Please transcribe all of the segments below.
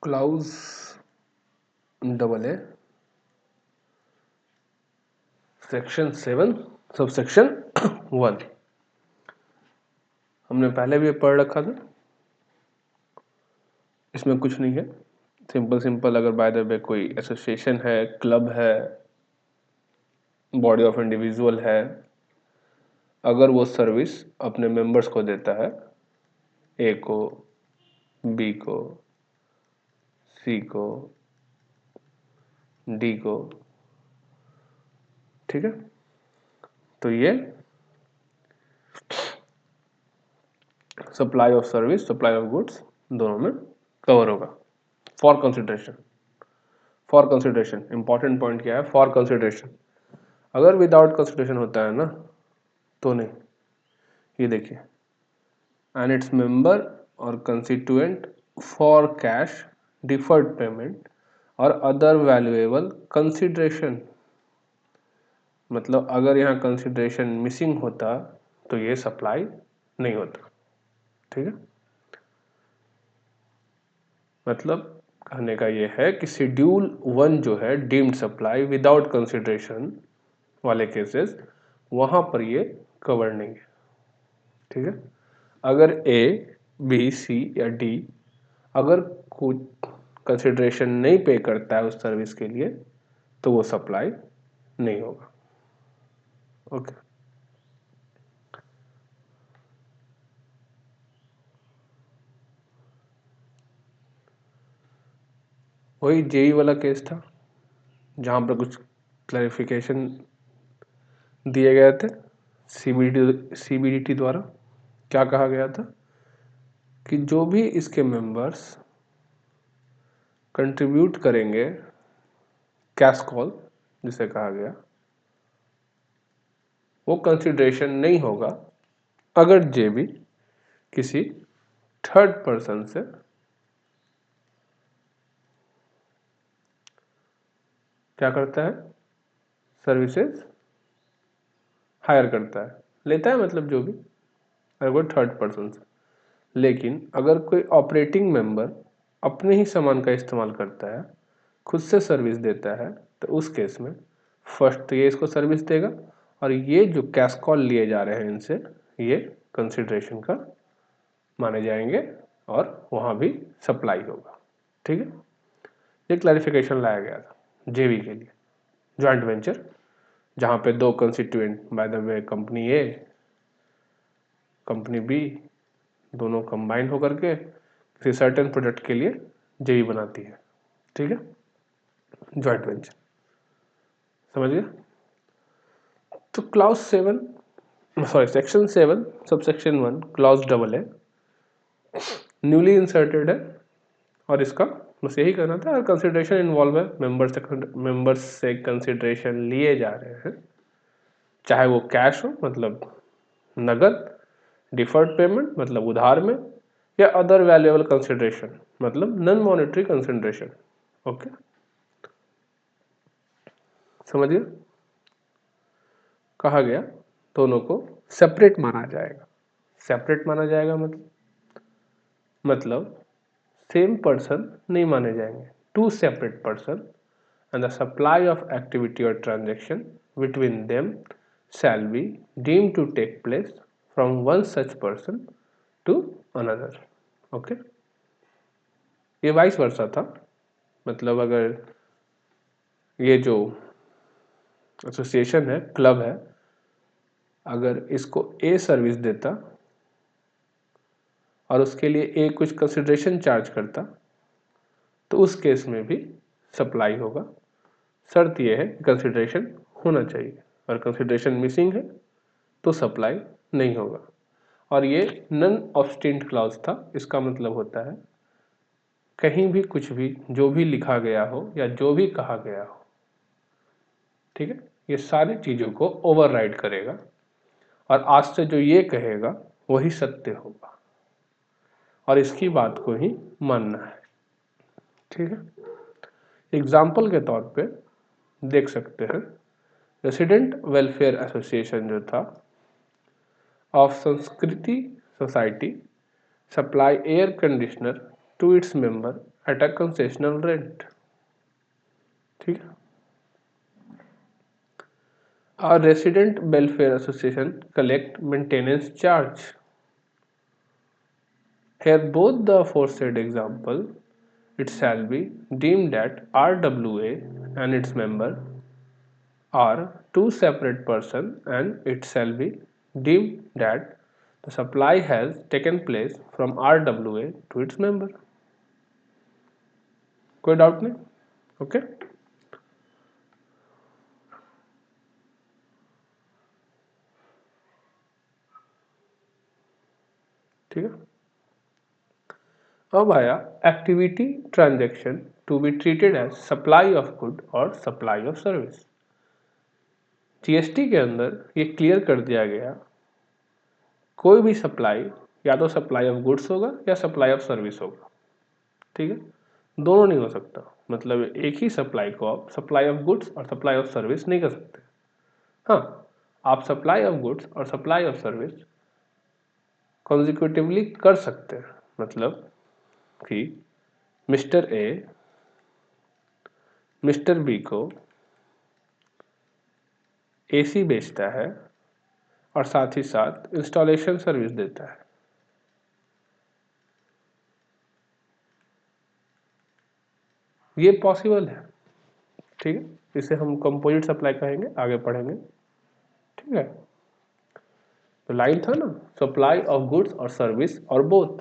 Clause double A section 7 sub section 1 हमने पहले भी पढ़ रखा था, इसमें कुछ नहीं है। सिंपल अगर बाय द वे कोई एसोसिएशन है, क्लब है, बॉडी ऑफ इंडिविजुअल है, अगर वो सर्विस अपने मेंबर्स को देता है, ए को, बी को, सी को, डी को, ठीक है, तो ये supply of service, supply of goods दोनों में कवर होगा। फॉर कंसिडरेशन इंपॉर्टेंट पॉइंट क्या है, फॉर कंसिडरेशन। अगर विदाउट कंसिडरेशन होता है ना तो नहीं। ये देखिए, एंड इट्स मेंबर और constituent for cash, deferred payment और अदर वैल्यूएबल कंसिडरेशन। मतलब अगर यहाँ कंसिडरेशन मिसिंग होता तो ये सप्लाई नहीं होता, ठीक है। मतलब कहने का ये है कि शेड्यूल 1 जो है डीम्ड सप्लाई विदाउट कंसिडरेशन वाले केसेस, वहां पर ये कवर नहीं है, ठीक है। अगर ए, बी, सी या डी अगर कुछ कंसिडरेशन नहीं पे करता है उस सर्विस के लिए तो वो सप्लाई नहीं होगा, ओके। वही जेई वाला केस था जहां पर कुछ क्लैरिफिकेशन दिए गए थे सीबीडीटी द्वारा। क्या कहा गया था कि जो भी इसके मेंबर्स कंट्रीब्यूट करेंगे कैश कॉल जिसे कहा गया, वो कंसिडरेशन नहीं होगा अगर जेबी किसी थर्ड पर्सन से क्या करता है, सर्विसेज हायर करता है, लेता है, मतलब जो भी, अगर कोई थर्ड पर्सन से। लेकिन अगर कोई ऑपरेटिंग मेंबर अपने ही सामान का इस्तेमाल करता है, खुद से सर्विस देता है, तो उस केस में फर्स्ट तो ये इसको सर्विस देगा और ये जो कैश कॉल लिए जा रहे हैं इनसे, ये कंसिडरेशन का माने जाएंगे और वहाँ भी सप्लाई होगा, ठीक है। ये क्लैरिफिकेशन लाया गया था जेवी के लिए, जॉइंट वेंचर जहाँ पे दो constituent, by the way company A, company B, दोनों कंबाइन होकर के किसी सर्टेन प्रोडक्ट के लिए जेवी बनाती है, ठीक है, जॉइंट वेंचर, समझ गया। तो clause 7 sorry section 7 subsection 1 clause double है, न्यूली इंसर्टेड है और इसका बस यही करना था। कंसिडरेशन इन्वॉल्व है, मेंबर्स से कंसिडरेशन लिए जा रहे हैं, चाहे वो कैश हो मतलब नगद, डिफर्ड पेमेंट मतलब उधार में, या अदर वैल्यूएबल कंसिडरेशन मतलब नॉन मॉनेटरी कंसिडरेशन, ओके, समझिए। कहा गया दोनों को सेपरेट माना जाएगा। सेपरेट माना जाएगा मतलब सेम पर्सन नहीं माने जाएंगे, two separate person and the supply of activity or transaction between them shall be deemed to take place from one such person to another, okay। ये वाइस वर्सा था, मतलब अगर ये जो एसोसिएशन है, क्लब है, अगर इसको ए सर्विस देता और उसके लिए ए कुछ कंसिडरेशन चार्ज करता तो उस केस में भी सप्लाई होगा। शर्त यह है कि कंसिडरेशन होना चाहिए, और कंसिडरेशन मिसिंग है तो सप्लाई नहीं होगा। और ये नॉन ऑब्स्टेंट क्लॉज था। इसका मतलब होता है कहीं भी कुछ भी जो भी लिखा गया हो या जो भी कहा गया हो, ठीक है, ये सारी चीज़ों को ओवरराइड करेगा और आज से जो ये कहेगा वही सत्य होगा और इसकी बात को ही मानना है, ठीक है। एग्जाम्पल के तौर पे देख सकते हैं, रेसिडेंट वेलफेयर एसोसिएशन जो था ऑफ संस्कृति society supply air conditioner to its member at a concessional rent. ठीक है। Our resident welfare association collect maintenance charge. Here both the aforesaid example, it shall be deemed that RWA and its member are two separate persons, and it shall be deemed that the supply has taken place from RWA to its member. कोई doubt नहीं? Okay ठीक है। अब आया activity transaction to be treated as supply of good और supply of service. GST के अंदर ये क्लियर कर दिया गया, कोई भी सप्लाई या तो सप्लाई ऑफ गुड्स होगा या सप्लाई ऑफ सर्विस होगा। ठीक है, दोनों नहीं हो सकता। मतलब एक ही सप्लाई को आप सप्लाई ऑफ गुड्स और सप्लाई ऑफ सर्विस नहीं कर सकते। हाँ, आप सप्लाई ऑफ गुड्स और सप्लाई ऑफ सर्विस कॉन्जिक्यूटिवली कर सकते हैं। मतलब कि मिस्टर ए मिस्टर बी को एसी बेचता है और साथ ही साथ इंस्टॉलेशन सर्विस देता है। ये पॉसिबल है। ठीक है, इसे हम कंपोजिट सप्लाई कहेंगे, आगे पढ़ेंगे। ठीक है, तो लाइन था ना, सप्लाई ऑफ गुड्स और सर्विस और बोथ,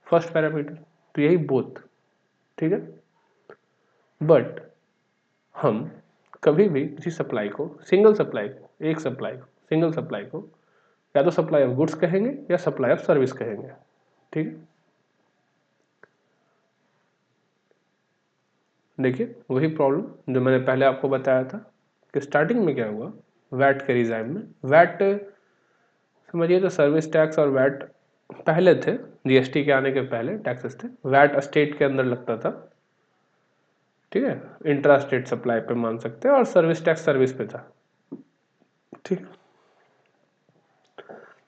फर्स्ट पैरामीटर, तो यही बोथ। ठीक है, बट हम कभी भी किसी सप्लाई को, सिंगल सप्लाई को, एक सप्लाई को, सिंगल सप्लाई को या तो सप्लाई ऑफ गुड्स कहेंगे या सप्लाई ऑफ सर्विस कहेंगे। ठीक है, देखिए वही प्रॉब्लम जो मैंने पहले आपको बताया था कि स्टार्टिंग में क्या हुआ, वैट के रिजाइम में, वैट समझिए तो सर्विस टैक्स और वैट पहले थे, जीएसटी के आने के पहले टैक्सेस थे। वैट स्टेट के अंदर लगता था, ठीक है, इंट्रा स्टेट सप्लाई पे मान सकते हैं, और सर्विस टैक्स सर्विस पे था। ठीक,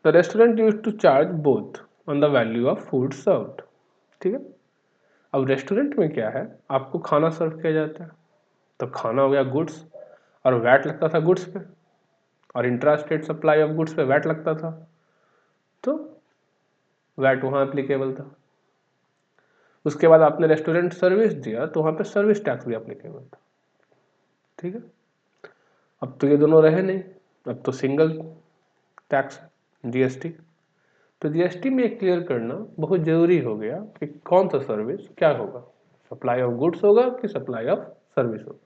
the restaurant used to charge both on the value of food served. ठीक है, अब रेस्टोरेंट में क्या है, आपको खाना सर्व किया जाता है, तो खाना हो गया गुड्स, और वैट लगता था गुड्स पे, और intra state supply of goods पे वैट लगता था, तो वैट वहाँ एप्लीकेबल था। उसके बाद आपने रेस्टोरेंट सर्विस दिया तो वहाँ पे सर्विस टैक्स भी एप्लीकेबल था। ठीक है, अब तो ये दोनों रहे नहीं, अब तो सिंगल टैक्स जीएसटी। तो जीएसटी में क्लियर करना बहुत जरूरी हो गया कि कौन सा सर्विस क्या होगा, सप्लाई ऑफ गुड्स होगा कि सप्लाई ऑफ सर्विस होगा।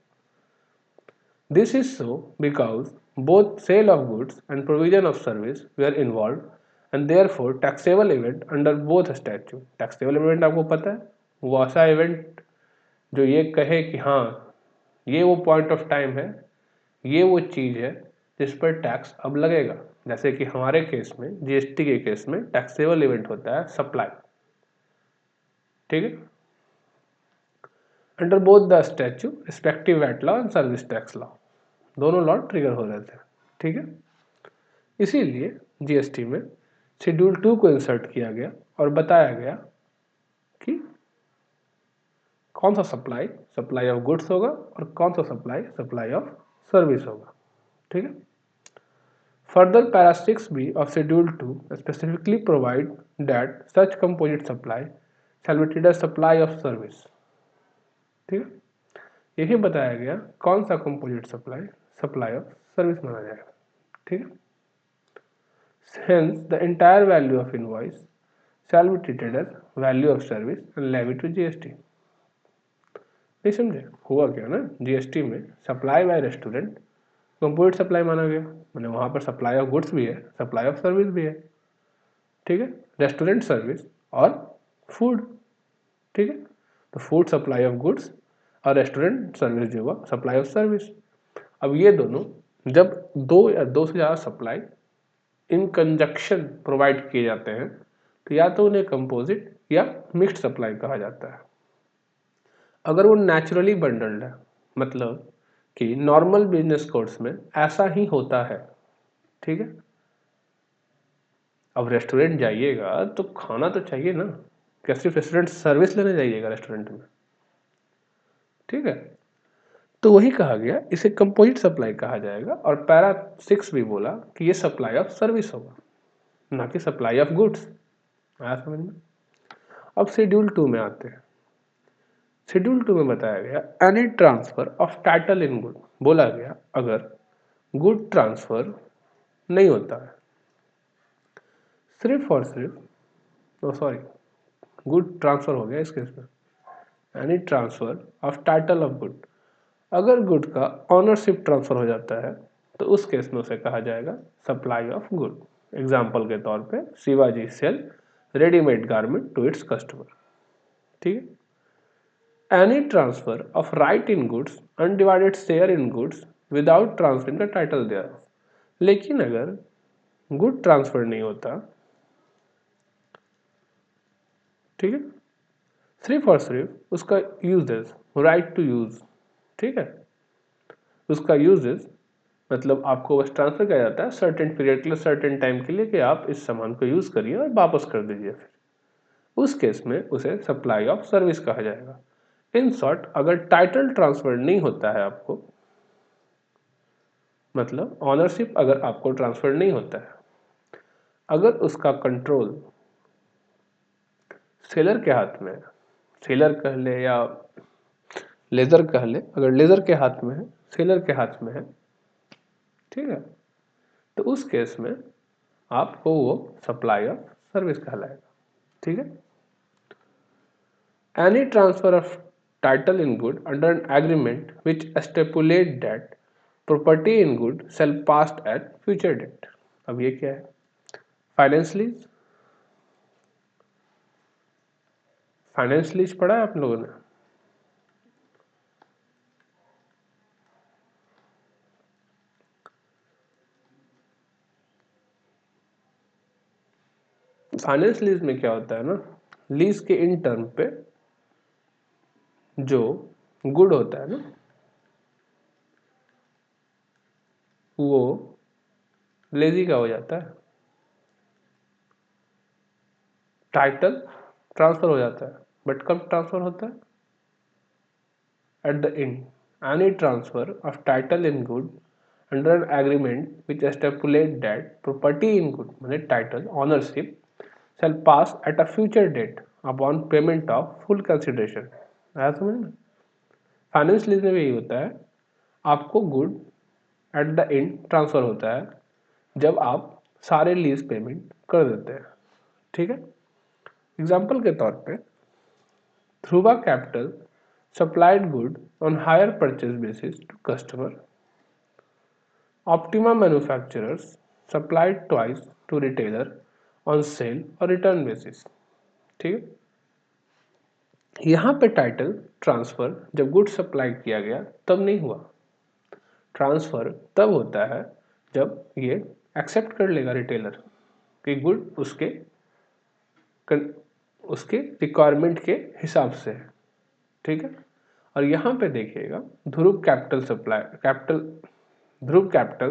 This is so because both sale of goods and provision of service were involve and therefore taxable event under both statute. Taxable event आपको पता है, वो ऐसा इवेंट जो ये कहे कि हाँ ये वो पॉइंट ऑफ टाइम है, ये वो चीज़ है जिस पर टैक्स अब लगेगा। जैसे कि हमारे केस में, जीएसटी के केस में टैक्सेबल इवेंट होता है सप्लाई। ठीक है, under both the statute respective VAT law and service tax law, दोनों लॉ ट्रिगर हो रहे थे। ठीक है, इसीलिए जीएसटी में शेड्यूल 2 को इंसर्ट किया गया और बताया गया कि कौन सा सप्लाई सप्लाई ऑफ गुड्स होगा और कौन सा सप्लाई सप्लाई ऑफ सर्विस होगा। ठीक है, further para 6b of schedule 2 specifically provide that such composite supply shall be treated as supply of service। ठीक है, यही बताया गया कौन सा composite supply supply of service माना जाएगा। ठीक है, hence the entire value of invoice shall be treated as value of service and levy to GST। नहीं समझे हुआ क्या ना, जीएसटी में supply bye restaurant composite supply माना गया, मैंने वहां पर सप्लाई ऑफ गुड्स भी है, सप्लाई ऑफ सर्विस भी है। ठीक है, रेस्टोरेंट सर्विस और फूड। ठीक है, तो फूड सप्लाई ऑफ गुड्स और रेस्टोरेंट सर्विस जो हुआ सप्लाई ऑफ सर्विस। अब ये दोनों जब दो या दो से ज़्यादा सप्लाई इन कंजक्शन प्रोवाइड किए जाते हैं तो या तो उन्हें कंपोजिट या मिक्स्ड सप्लाई कहा जाता है। अगर वो नेचुरली बंडल्ड है, मतलब कि नॉर्मल बिजनेस कोर्स में ऐसा ही होता है। ठीक है, अब रेस्टोरेंट जाइएगा तो खाना तो चाहिए ना, क्या सिर्फ रेस्टोरेंट सर्विस लेने जाइएगा रेस्टोरेंट में, ठीक है। तो वही कहा गया, इसे कंपोजिट सप्लाई कहा जाएगा। और पैरा 6 भी बोला कि ये सप्लाई ऑफ सर्विस होगा, ना कि सप्लाई ऑफ गुड्स। आया समझ में। अब शेड्यूल 2 में आते हैं। शेड्यूल 2 में बताया गया any transfer of title in good, बोला गया अगर गुड ट्रांसफर नहीं होता है, सिर्फ और सिर्फ सॉरी गुड ट्रांसफर हो गया इस केस में, any transfer of title of good, अगर गुड का ऑनरशिप ट्रांसफर हो जाता है तो उस केस में उसे कहा जाएगा सप्लाई ऑफ गुड। एग्जाम्पल के तौर पे Shivaji sell readymade garment to its customer, ठीक है। Any transfer of right in goods undivided share in goods without transferring the title there, लेकिन अगर गुड ट्रांसफर नहीं होता, ठीक है, सिर्फ और सिर्फ उसका यूजेस, राइट टू यूज, ठीक है, उसका यूजेस मतलब आपको बस ट्रांसफर किया जाता है सर्टेन पीरियड के लिए, सर्टेन टाइम के लिए कि आप इस सामान को यूज करिए और वापस कर दीजिए, फिर उस केस में उसे सप्लाई ऑफ सर्विस कहा जाएगा। इन शॉर्ट, अगर टाइटल ट्रांसफर नहीं होता है आपको, मतलब ऑनरशिप अगर आपको ट्रांसफर नहीं होता है, अगर उसका कंट्रोल सेलर के हाथ में है, सेलर कह ले या लेजर कह ले, अगर लेजर के हाथ में है, सेलर के हाथ में है, ठीक है, तो उस केस में आपको वो सप्लाई ऑफ सर्विस कहलाएगा, ठीक है। Any transfer of title in good under an agreement which stipulate that property in good shall pass at future date. अब ये क्या है? फाइनेंस लीज, फाइनेंस लीज पढ़ा है आप लोगों ने? फाइनेंस लीज में क्या होता है ना, लीज के इन टर्म पे जो गुड होता है ना, वो लेजी का हो जाता है, टाइटल ट्रांसफर हो जाता है, बट कब ट्रांसफर होता है? At the end. Any transfer of title in good under an agreement which stipulate that property in good माने title ownership shall pass at a future date upon payment of full consideration। आया समझ में? Finance lease में भी यही होता है, आपको good at the and transfer होता है जब आप सारे लीज पेमेंट कर देते हैं, ठीक है। एग्जाम्पल के तौर पे Dhruva capital supplied good on hire purchase basis to customer, Optima manufacturers supplied twice to retailer on sale or return basis, ठीक है। यहाँ पे टाइटल ट्रांसफर जब गुड सप्लाई किया गया तब नहीं हुआ, ट्रांसफर तब होता है जब ये एक्सेप्ट कर लेगा रिटेलर कि गुड उसके रिक्वायरमेंट के हिसाब से है, ठीक है। और यहाँ पे देखिएगा Dhruv capital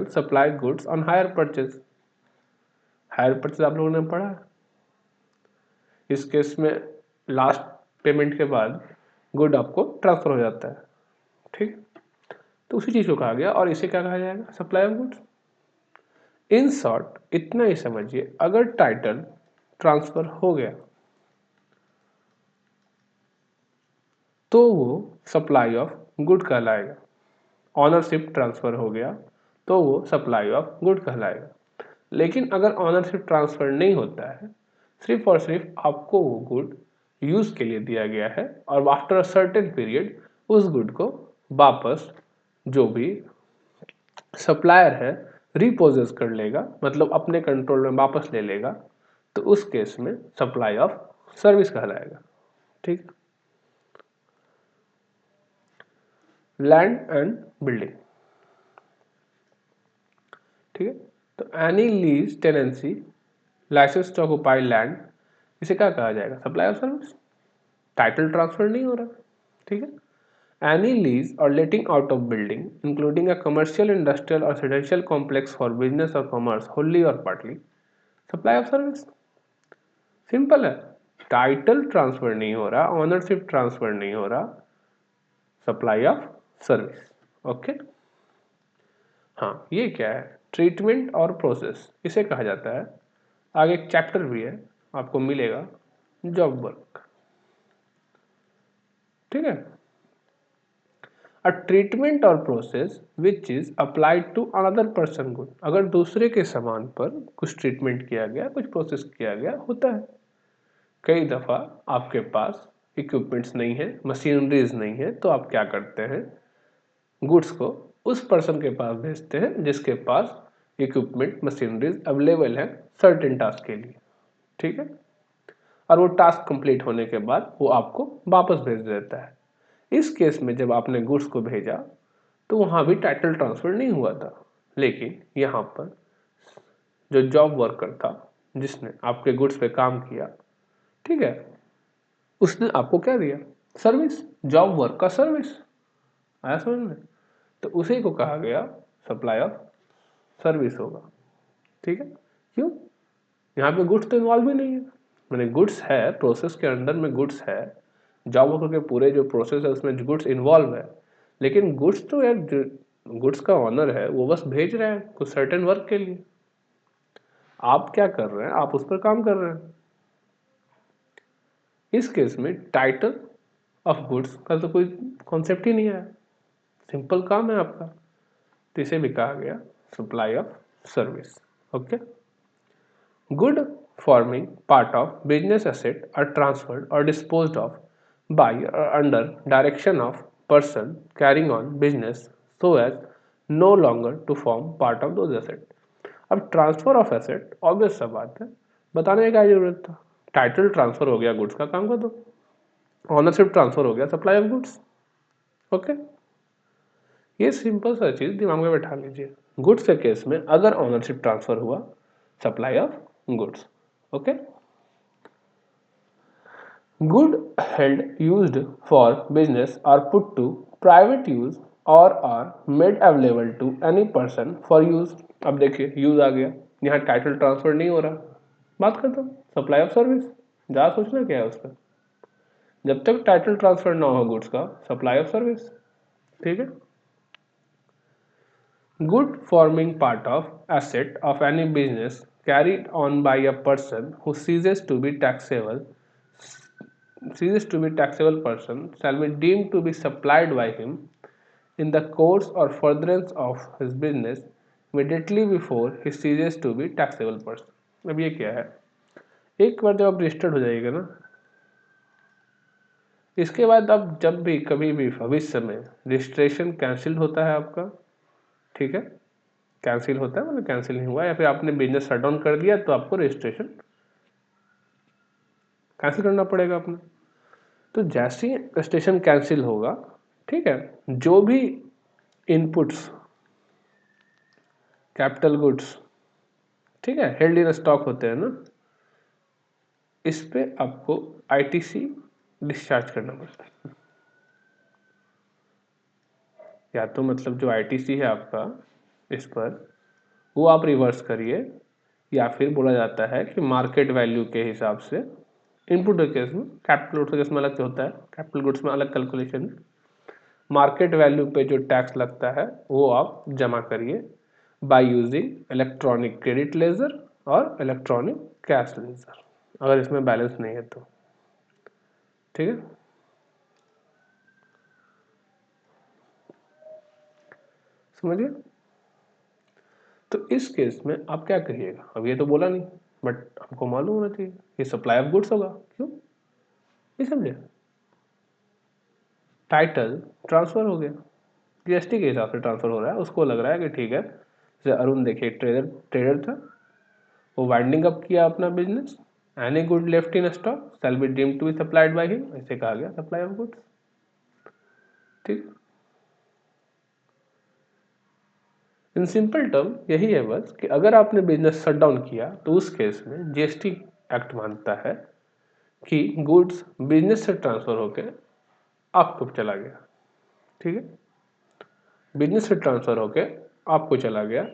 supply goods on hire purchase, hire purchase आप लोगों ने पढ़ा है। इस केस में लास्ट पेमेंट के बाद गुड आपको ट्रांसफर हो जाता है, ठीक। तो उसी चीज को कहा गया और इसे क्या कहा जाएगा? Supply of goods. In short इतना ही समझिए, अगर टाइटल ट्रांसफर हो गया तो वो सप्लाई ऑफ गुड कहलाएगा, ऑनरशिप ट्रांसफर हो गया तो वो सप्लाई ऑफ गुड कहलाएगा। लेकिन अगर ऑनरशिप ट्रांसफर नहीं होता है, सिर्फ और सिर्फ आपको वो गुड यूज के लिए दिया गया है और आफ्टर अ सर्टेन पीरियड उस गुड को वापस जो भी सप्लायर है रिपोजेस कर लेगा, मतलब अपने कंट्रोल में वापस ले लेगा, तो उस केस में सप्लाई ऑफ सर्विस कहलाएगा, ठीक। लैंड एंड बिल्डिंग, ठीक है। तो any lease tenancy licence to occupy land, इसे क्या कहा जाएगा? Supply of service. Title transfer नहीं हो रहा, ठीक है। Any lease or letting out of building, including a commercial, industrial or residential complex for business or commerce, wholly or partly, supply of service। Simple है, टाइटल ट्रांसफर नहीं हो रहा, ownership transfer नहीं हो रहा, सप्लाई ऑफ सर्विस। ओके, हाँ ये क्या है, ट्रीटमेंट और प्रोसेस इसे कहा जाता है। आगे एक चैप्टर भी है आपको मिलेगा, जॉब वर्क। ठीक है, a treatment or process which is applied to another person good, अगर दूसरे के सामान पर कुछ ट्रीटमेंट किया गया, कुछ प्रोसेस किया गया होता है। कई दफ़ा आपके पास इक्विपमेंट्स नहीं है, मशीनरीज नहीं है, तो आप क्या करते हैं, गुड्स को उस पर्सन के पास भेजते हैं जिसके पास इक्विपमेंट मशीनरीज अवेलेबल है सर्टेन टास्क के लिए। ठीक है, और वो टास्क कंप्लीट होने के बाद वो आपको वापस भेज देता है। इस केस में जब आपने गुड्स को भेजा तो वहाँ भी टाइटल ट्रांसफर नहीं हुआ था, लेकिन यहाँ पर जो जॉब वर्कर था जिसने आपके गुड्स पे काम किया, ठीक है, उसने आपको क्या दिया, सर्विस, जॉब वर्क का सर्विस। आया समझ में, तो उसी को कहा गया सप्लाई ऑफ सर्विस होगा। ठीक है, क्यों, यहाँ पे गुड्स तो इन्वॉल्व ही नहीं है, मैंने गुड्स है, प्रोसेस के अंडर में गुड्स है, जॉब वर्कर के पूरे जो प्रोसेस है उसमें गुड्स इन्वॉल्व है, लेकिन गुड्स तो यार गुड्स का ऑनर है, वो बस भेज रहे हैं कुछ सर्टेन वर्क के लिए। आप क्या कर रहे हैं, आप उस पर काम कर रहे हैं। इस केस में टाइटल ऑफ गुड्स का तो कोई कॉन्सेप्ट ही नहीं है, सिंपल काम है आपका, तो इसे भी कहा गया supply of service. Okay, good forming part of business asset are transferred or disposed of by or under direction of person carrying on business so as no longer to form part of those asset। अब transfer of asset obvious सा बात है, बताने की क्या जरूरत था, title transfer हो गया गुड्स का काम कर दो, ऑनरशिप ट्रांसफर हो गया सप्लाई ऑफ गुड्स। ओके, ये सिंपल सा चीज दिमाग में बैठा लीजिए, गुड्स के केस में अगर ऑनरशिप ट्रांसफर हुआ, supply of goods. Okay, good held used for business are put to private use or are made available to any person for use। अब देखिए यूज आ गया, यहाँ टाइटल ट्रांसफर नहीं हो रहा, बात करता हूँ सप्लाई ऑफ सर्विस, ज़्यादा सोचना क्या है उसका, जब तक टाइटल ट्रांसफर ना हो गुड्स का, सप्लाई ऑफ सर्विस। ठीक है, good forming part of asset of any business carried on by a person who ceases to be taxable person shall be deemed to be supplied by him in the course or furtherance of his business immediately before he ceases to be taxable person। अब ये क्या है, एक बार जब आप registered हो जाइएगा ना, इसके बाद आप जब भी कभी भी भविष्य में रजिस्ट्रेशन कैंसिल होता है आपका, ठीक है, कैंसिल होता है मतलब कैंसिल नहीं हुआ, या फिर आपने बिजनेस शट डाउन कर दिया तो आपको रजिस्ट्रेशन कैंसिल करना पड़ेगा अपना। तो जैसे ही रजिस्ट्रेशन कैंसिल होगा, ठीक है, जो भी इनपुट्स कैपिटल गुड्स, ठीक है, हेल्ड इन स्टॉक होते हैं ना, इस पे आपको आईटीसी डिस्चार्ज करना पड़ता है, या तो मतलब जो आईटीसी है आपका इस पर वो आप रिवर्स करिए, या फिर बोला जाता है कि मार्केट वैल्यू के हिसाब से इनपुट के केस में, कैपिटल गुड्स के केस में अलग से होता है, कैपिटल गुड्स में अलग कैलकुलेशन, मार्केट वैल्यू पे जो टैक्स लगता है वो आप जमा करिए by using electronic credit ledger और इलेक्ट्रॉनिक कैश लेजर, अगर इसमें बैलेंस नहीं है तो। ठीक है, समझिए, तो इस केस में आप क्या कहिएगा, अब ये तो बोला नहीं बट हमको मालूम होना चाहिए, ये सप्लाई ऑफ गुड्स होगा, क्यों, ये समझे, टाइटल ट्रांसफर हो गया, जीएसटी के हिसाब से ट्रांसफर हो रहा है, उसको लग रहा है कि ठीक है, जैसे अरुण देखिए ट्रेडर था, वो वाइंडिंग अप किया अपना business, any good left in stock shall be deemed to be supplied by him, ऐसे कहा गया सप्लाई ऑफ गुड्स। ठीक, इन सिंपल टर्म यही है बस कि अगर आपने बिजनेस शट डाउन किया तो उस केस में जीएसटी एक्ट मानता है कि गुड्स बिजनेस से ट्रांसफर होकर आपको चला गया। ठीक है, बिजनेस से ट्रांसफर होकर आपको चला गया,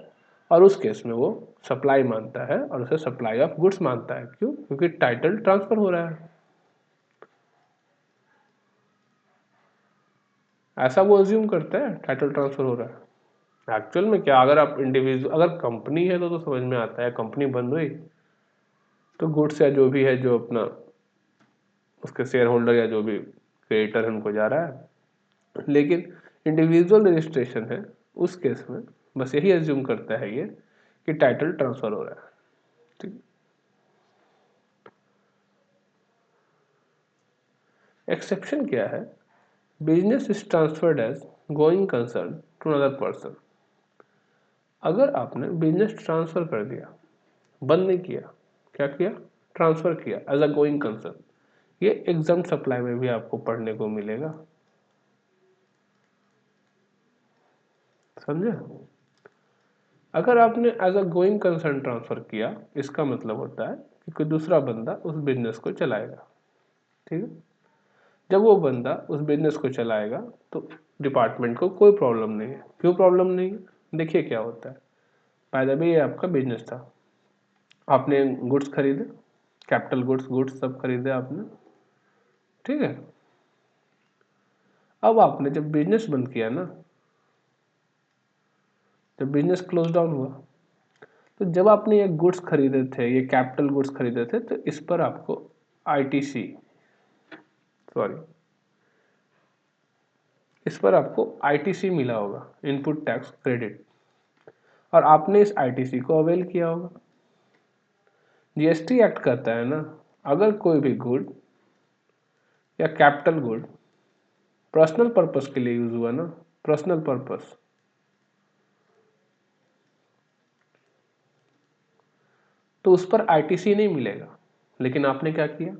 और उस केस में वो सप्लाई मानता है और उसे सप्लाई ऑफ गुड्स मानता है, क्यों, क्योंकि टाइटल ट्रांसफर हो रहा है। ऐसा वो अज्यूम करता है टाइटल ट्रांसफर हो रहा है। एक्चुअल में क्या, अगर आप इंडिविजुअल, अगर कंपनी है तो समझ में आता है, कंपनी बंद हुई तो गुड्स या जो भी है, जो अपना उसके शेयर होल्डर या जो भी क्रिएटर है उनको जा रहा है। लेकिन इंडिविजुअल रजिस्ट्रेशन है, उस केस में बस यही अज्यूम करता है ये कि टाइटल ट्रांसफर हो रहा है। ठीक, एक्सेप्शन क्या है, business is transferred as going concern to another person. अगर आपने बिजनेस ट्रांसफर कर दिया, बंद नहीं किया, क्या किया, ट्रांसफर किया एज अ गोइंग कंसर्न, ये एग्जाम सप्लाई में भी आपको पढ़ने को मिलेगा, समझे। अगर आपने as a going concern transfer किया, इसका मतलब होता है कि कोई दूसरा बंदा उस बिजनेस को चलाएगा। ठीक है, जब वो बंदा उस बिजनेस को चलाएगा तो डिपार्टमेंट को कोई प्रॉब्लम नहीं है। क्यों प्रॉब्लम नहीं है, देखिए क्या होता है। पहले भी ये आपका बिजनेस था, आपने गुड्स खरीदे, कैपिटल गुड्स, गुड्स सब खरीदे आपने, ठीक है। अब आपने जब बिजनेस बंद किया ना, जब बिजनेस क्लोज डाउन हुआ, तो जब आपने ये गुड्स खरीदे थे, ये कैपिटल गुड्स खरीदे थे, तो इस पर आपको आईटीसी, सॉरी, इस पर आपको आईटीसी मिला होगा, इनपुट टैक्स क्रेडिट, और आपने इस आईटीसी को अवेल किया होगा। जीएसटी एक्ट कहता है ना, अगर कोई भी गुड या कैपिटल गुड पर्सनल पर्पस के लिए यूज हुआ ना, पर्सनल पर्पस, तो उस पर आईटीसी नहीं मिलेगा। लेकिन आपने क्या किया,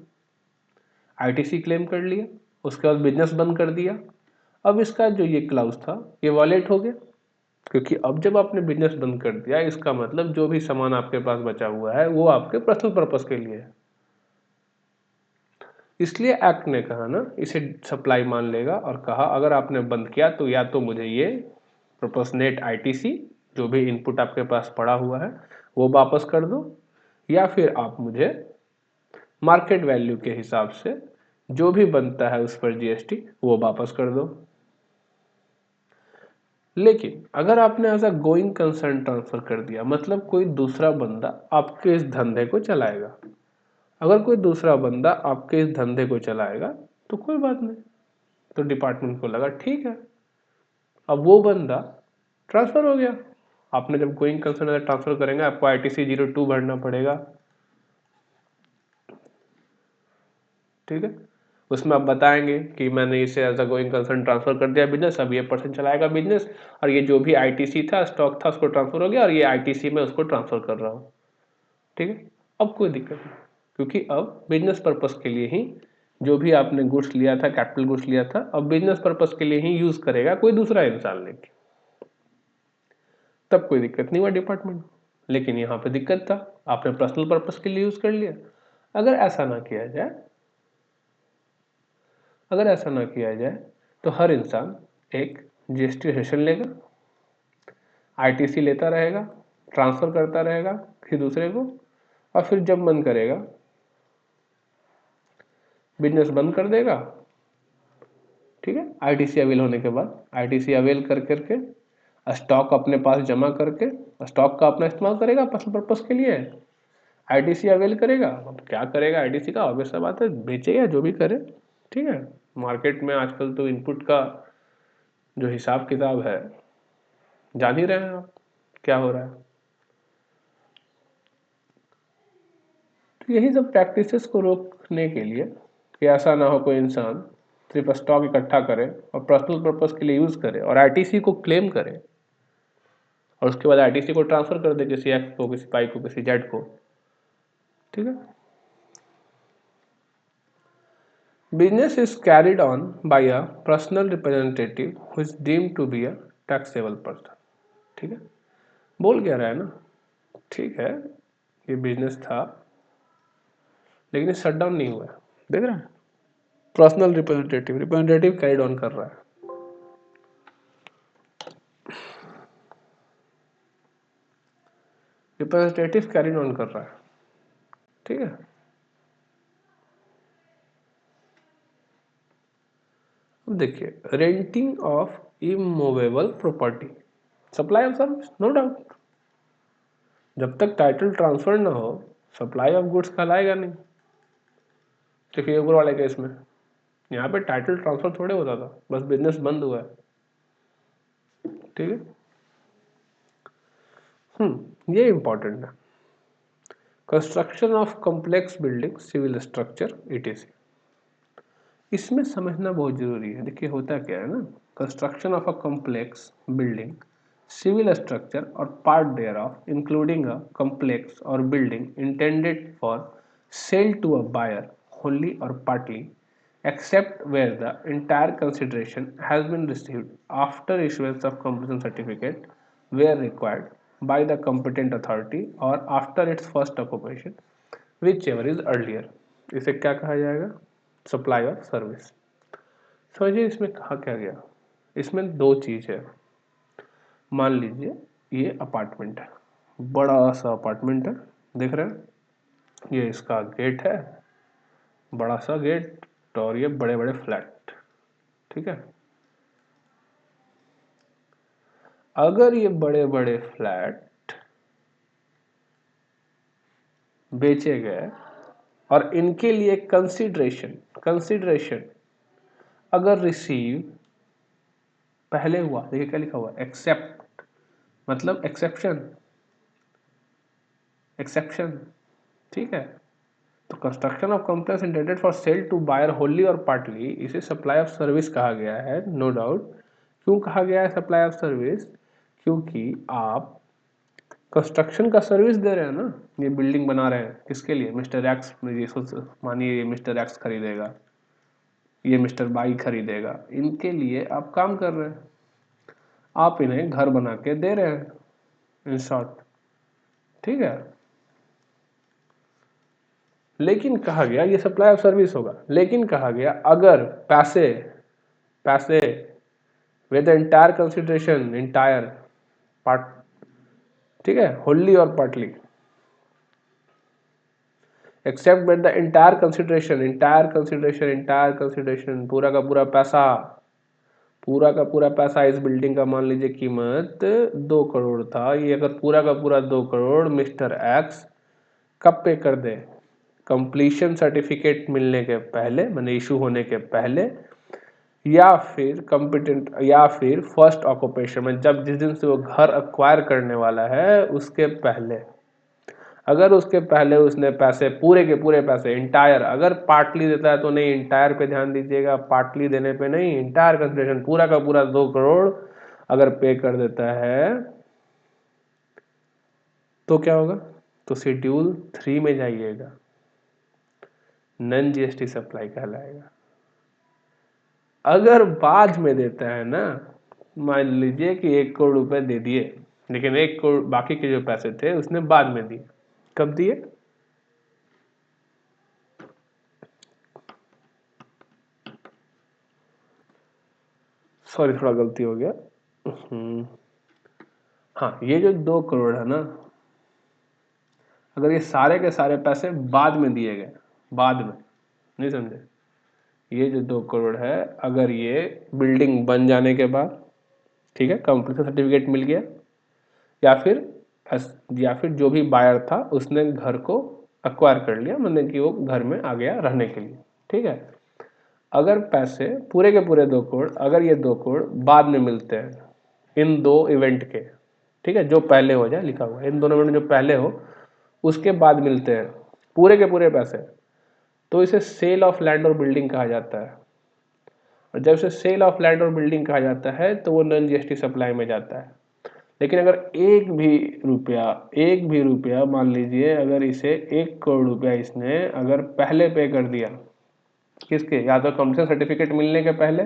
आईटीसी क्लेम कर लिया, उसके बाद बिजनेस बंद कर दिया। अब इसका जो ये क्लाउज था ये वॉलेट हो गया, क्योंकि अब जब आपने बिजनेस बंद कर दिया, इसका मतलब जो भी सामान आपके पास बचा हुआ है वो आपके पर्सनल पर्पस के लिए है। इसलिए एक्ट ने कहा ना, इसे सप्लाई मान लेगा और कहा अगर आपने बंद किया तो या तो मुझे ये प्रोपोर्शनेट आईटीसी जो भी इनपुट आपके पास पड़ा हुआ है वो वापस कर दो, या फिर आप मुझे मार्केट वैल्यू के हिसाब से जो भी बनता है उस पर जीएसटी वो वापस कर दो। लेकिन अगर आपने as a going concern transfer कर दिया, मतलब कोई दूसरा बंदा आपके इस धंधे को चलाएगा, अगर कोई दूसरा बंदा आपके इस धंधे को चलाएगा तो कोई बात नहीं, तो डिपार्टमेंट को लगा ठीक है, अब वो बंदा ट्रांसफर हो गया। आपने जब गोइंग कंसर्न ट्रांसफर करेंगे आपको आईटीसी 02 भरना पड़ेगा, ठीक है। उसमें आप बताएंगे कि मैंने इसे as a going concern transfer कर दिया बिजनेस, अब ये पर्सन चलाएगा बिजनेस, और ये जो भी आईटीसी था, स्टॉक था, उसको ट्रांसफर हो गया, और ये आईटीसी में उसको ट्रांसफर कर रहा हूँ, ठीक है। अब कोई दिक्कत नहीं, क्योंकि अब बिजनेस पर्पस के लिए ही जो भी आपने गुड्स लिया था, कैपिटल गुड्स लिया था, अब बिजनेस पर्पस के लिए ही यूज करेगा कोई दूसरा इंसान लेके, तब कोई दिक्कत नहीं हुआ डिपार्टमेंट। लेकिन यहाँ पे दिक्कत था, आपने पर्सनल पर्पस के लिए यूज कर लिया। अगर ऐसा ना किया जाए, अगर ऐसा ना किया जाए तो हर इंसान एक जीएसटी रजिस्ट्रेशन लेगा, आईटीसी लेता रहेगा, ट्रांसफर करता रहेगा फिर दूसरे को, और फिर जब मन करेगा बिजनेस बंद कर देगा, ठीक है। आईटीसी अवेल होने के बाद आईटीसी अवेल कर करके स्टॉक अपने पास जमा करके स्टॉक का अपना इस्तेमाल करेगा पर्सनल पर्पस के लिए, आईटीसी अवेल करेगा। अब क्या करेगा आईटीसी का, ऑब्वियस सा बात है बेचेगा जो भी करे, ठीक है। मार्केट में आजकल तो इनपुट का जो हिसाब किताब है जान ही रहे हैं आप क्या हो रहा है। तो यही सब प्रैक्टिसेस को रोकने के लिए कि ऐसा ना हो कोई इंसान सिर्फ स्टॉक इकट्ठा करे और पर्सनल पर्पस के लिए यूज करे और आईटीसी को क्लेम करे और उसके बाद आईटीसी को ट्रांसफर कर दे किसी एक्स को, किसी पाई को, किसी जेड को, ठीक है। Business is carried on by a personal representative who is deemed to be a taxable person, ठीक है। बोल क्या रहा है ना, ठीक है, ये बिजनेस था लेकिन ये शट डाउन नहीं हुआ है, देख रहे हैं। Personal representative, representative carried on कर रहा है, रिप्रेजेंटेटिव कैरिड ऑन कर रहा है, ठीक है। अब देखिए, renting of immovable property, supply of service, no doubt. जब तक टाइटल ट्रांसफर ना हो सप्लाई ऑफ गुड्स कहलाएगा नहीं। देखिए ऊपर वाले केस में यहाँ पे टाइटल ट्रांसफर थोड़े होता था, बस बिजनेस बंद हुआ है, ठीक है। ये इंपॉर्टेंट है। Construction of complex building, civil structure ETC, इसमें समझना बहुत जरूरी है। देखिए होता क्या है ना, construction of a complex building, civil structure or part thereof including a complex or building intended for sale to a buyer wholly or partly except where the entire consideration has been received after issuance of completion certificate where required by the competent authority or after its first occupation whichever is earlier। इसे क्या कहा जाएगा? Supply of service. समझिए इसमें कहा क्या गया, इसमें दो चीज है। मान लीजिए ये अपार्टमेंट है, बड़ा सा अपार्टमेंट है, देख रहे हैं, ये इसका गेट है, बड़ा सा गेट, और ये बड़े बड़े फ्लैट, ठीक है। अगर ये बड़े बड़े फ्लैट बेचे गए और इनके लिए कंसिडरेशन अगर रिसीव पहले हुआ, देखिए क्या लिखा हुआ, एक्सेप्ट मतलब एक्सेप्शन, ठीक है। तो construction of complex intended for sale to buyer wholly और पार्टली, इसे सप्लाई ऑफ सर्विस कहा गया है, नो डाउट। क्यों कहा गया है सप्लाई ऑफ सर्विस? क्योंकि आप कंस्ट्रक्शन का सर्विस दे रहे हैं ना, ये बिल्डिंग बना रहे हैं, किसके लिए? मिस्टर एक्स, मानिए ये मिस्टर एक्स खरीदेगा, ये मिस्टर बाई खरीदेगा, इनके लिए आप काम कर रहे हैं, आप इन्हें घर बना के दे रहे हैं, इन शॉर्ट, ठीक है। लेकिन कहा गया ये सप्लाई ऑफ सर्विस होगा, लेकिन कहा गया अगर पैसे with entire consideration, entire part, ठीक है, होली और partly, except with the entire consideration, पूरा का पूरा पैसा इस बिल्डिंग का मान लीजिए कीमत 2 करोड़ था, ये अगर पूरा का पूरा 2 करोड़ मिस्टर एक्स कब पे कर दे? कंप्लीशन सर्टिफिकेट मिलने के पहले, मैंने इशू होने के पहले, या फिर कंपिटेंट, या फिर फर्स्ट ऑक्यूपेशन में, जब जिस दिन से वो घर अक्वायर करने वाला है उसके पहले। अगर उसके पहले उसने पैसे, पूरे के पूरे पैसे, इंटायर, अगर पार्टली देता है तो नहीं, इंटायर पे ध्यान दीजिएगा, पार्टली देने पे नहीं, इंटायर कंसिडरेशन पूरा का पूरा 2 करोड़ अगर पे कर देता है तो क्या होगा? तो शेड्यूल 3 में जाइएगा, नॉन जीएसटी सप्लाई कहलाएगा। अगर बाद में देता है ना, मान लीजिए कि 1 करोड़ रुपए दे दिए, लेकिन 1 करोड़ बाकी के जो पैसे थे उसने बाद में दिए, कब दिए? सॉरी थोड़ा गलती हो गया। हाँ, ये जो 2 करोड़ है ना, अगर ये सारे के सारे पैसे बाद में दिए गए, बाद में, नहीं समझे, ये जो 2 करोड़ है अगर ये बिल्डिंग बन जाने के बाद, ठीक है, कंप्लीशन सर्टिफिकेट मिल गया, या फिर जो भी बायर था उसने घर को अक्वायर कर लिया, मतलब कि वो घर में आ गया रहने के लिए, ठीक है। अगर पैसे पूरे के पूरे 2 करोड़, अगर ये 2 करोड़ बाद में मिलते हैं इन दो इवेंट के, ठीक है, जो पहले हो जाए, लिखा हुआ है इन दोनों में जो पहले हो उसके बाद मिलते हैं पूरे के पूरे पैसे, तो इसे सेल ऑफ लैंड और बिल्डिंग कहा जाता है। और जब इसे सेल ऑफ लैंड और बिल्डिंग कहा जाता है तो वो नॉन जीएसटी सप्लाई में जाता है। लेकिन अगर एक भी रुपया मान लीजिए, अगर इसे 1 करोड़ रुपया इसने अगर पहले पे कर दिया, किसके? या तो कंप्लीशन सर्टिफिकेट मिलने के पहले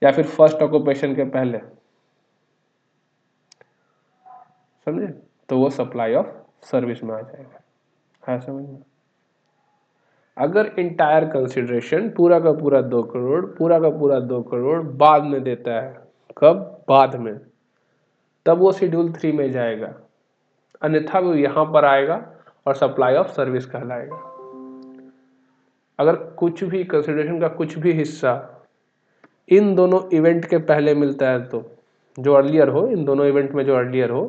या फिर फर्स्ट ऑक्यूपेशन के पहले, समझे, तो वो सप्लाई ऑफ सर्विस में आ जाएगा, है समझ में। अगर इंटायर कंसिडरेशन पूरा का पूरा 2 करोड़, पूरा का पूरा 2 करोड़ बाद में देता है, कब? बाद में, तब वो शेड्यूल 3 में जाएगा, अन्यथा वो यहां पर आएगा और सप्लाई ऑफ सर्विस कहलाएगा। अगर कुछ भी कंसिडरेशन का कुछ भी हिस्सा इन दोनों इवेंट के पहले मिलता है तो जो अर्लियर हो, इन दोनों इवेंट में जो अर्लियर हो,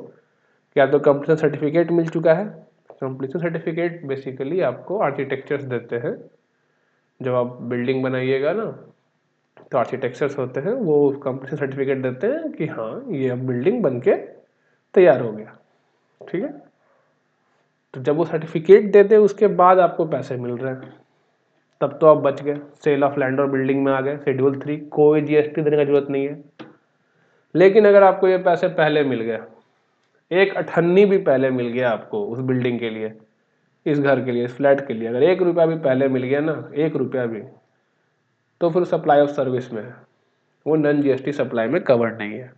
क्या तो कंप्लीशन सर्टिफिकेट मिल चुका है। कंप्लीशन सर्टिफिकेट बेसिकली आपको आर्किटेक्चर्स देते हैं। जब आप बिल्डिंग बनाइएगा ना तो आर्किटेक्चर्स होते हैं, वो कंप्लीशन सर्टिफिकेट देते हैं कि हाँ ये अब बिल्डिंग बन के तैयार हो गया। ठीक है, तो जब वो सर्टिफिकेट देते हैं उसके बाद आपको पैसे मिल रहे हैं, तब तो आप बच गए। सेल ऑफ लैंड और बिल्डिंग में आ गए, शेड्यूल 3, कोई जीएसटी देने की जरूरत नहीं है। लेकिन अगर आपको ये पैसे पहले मिल गए, एक अठन्नी भी पहले मिल गया आपको उस बिल्डिंग के लिए, इस घर के लिए, इस फ्लैट के लिए, अगर 1 रुपया भी पहले मिल गया ना, 1 रुपया भी, तो फिर सप्लाई ऑफ सर्विस में है, वो नॉन जीएसटी सप्लाई में कवर्ड नहीं है।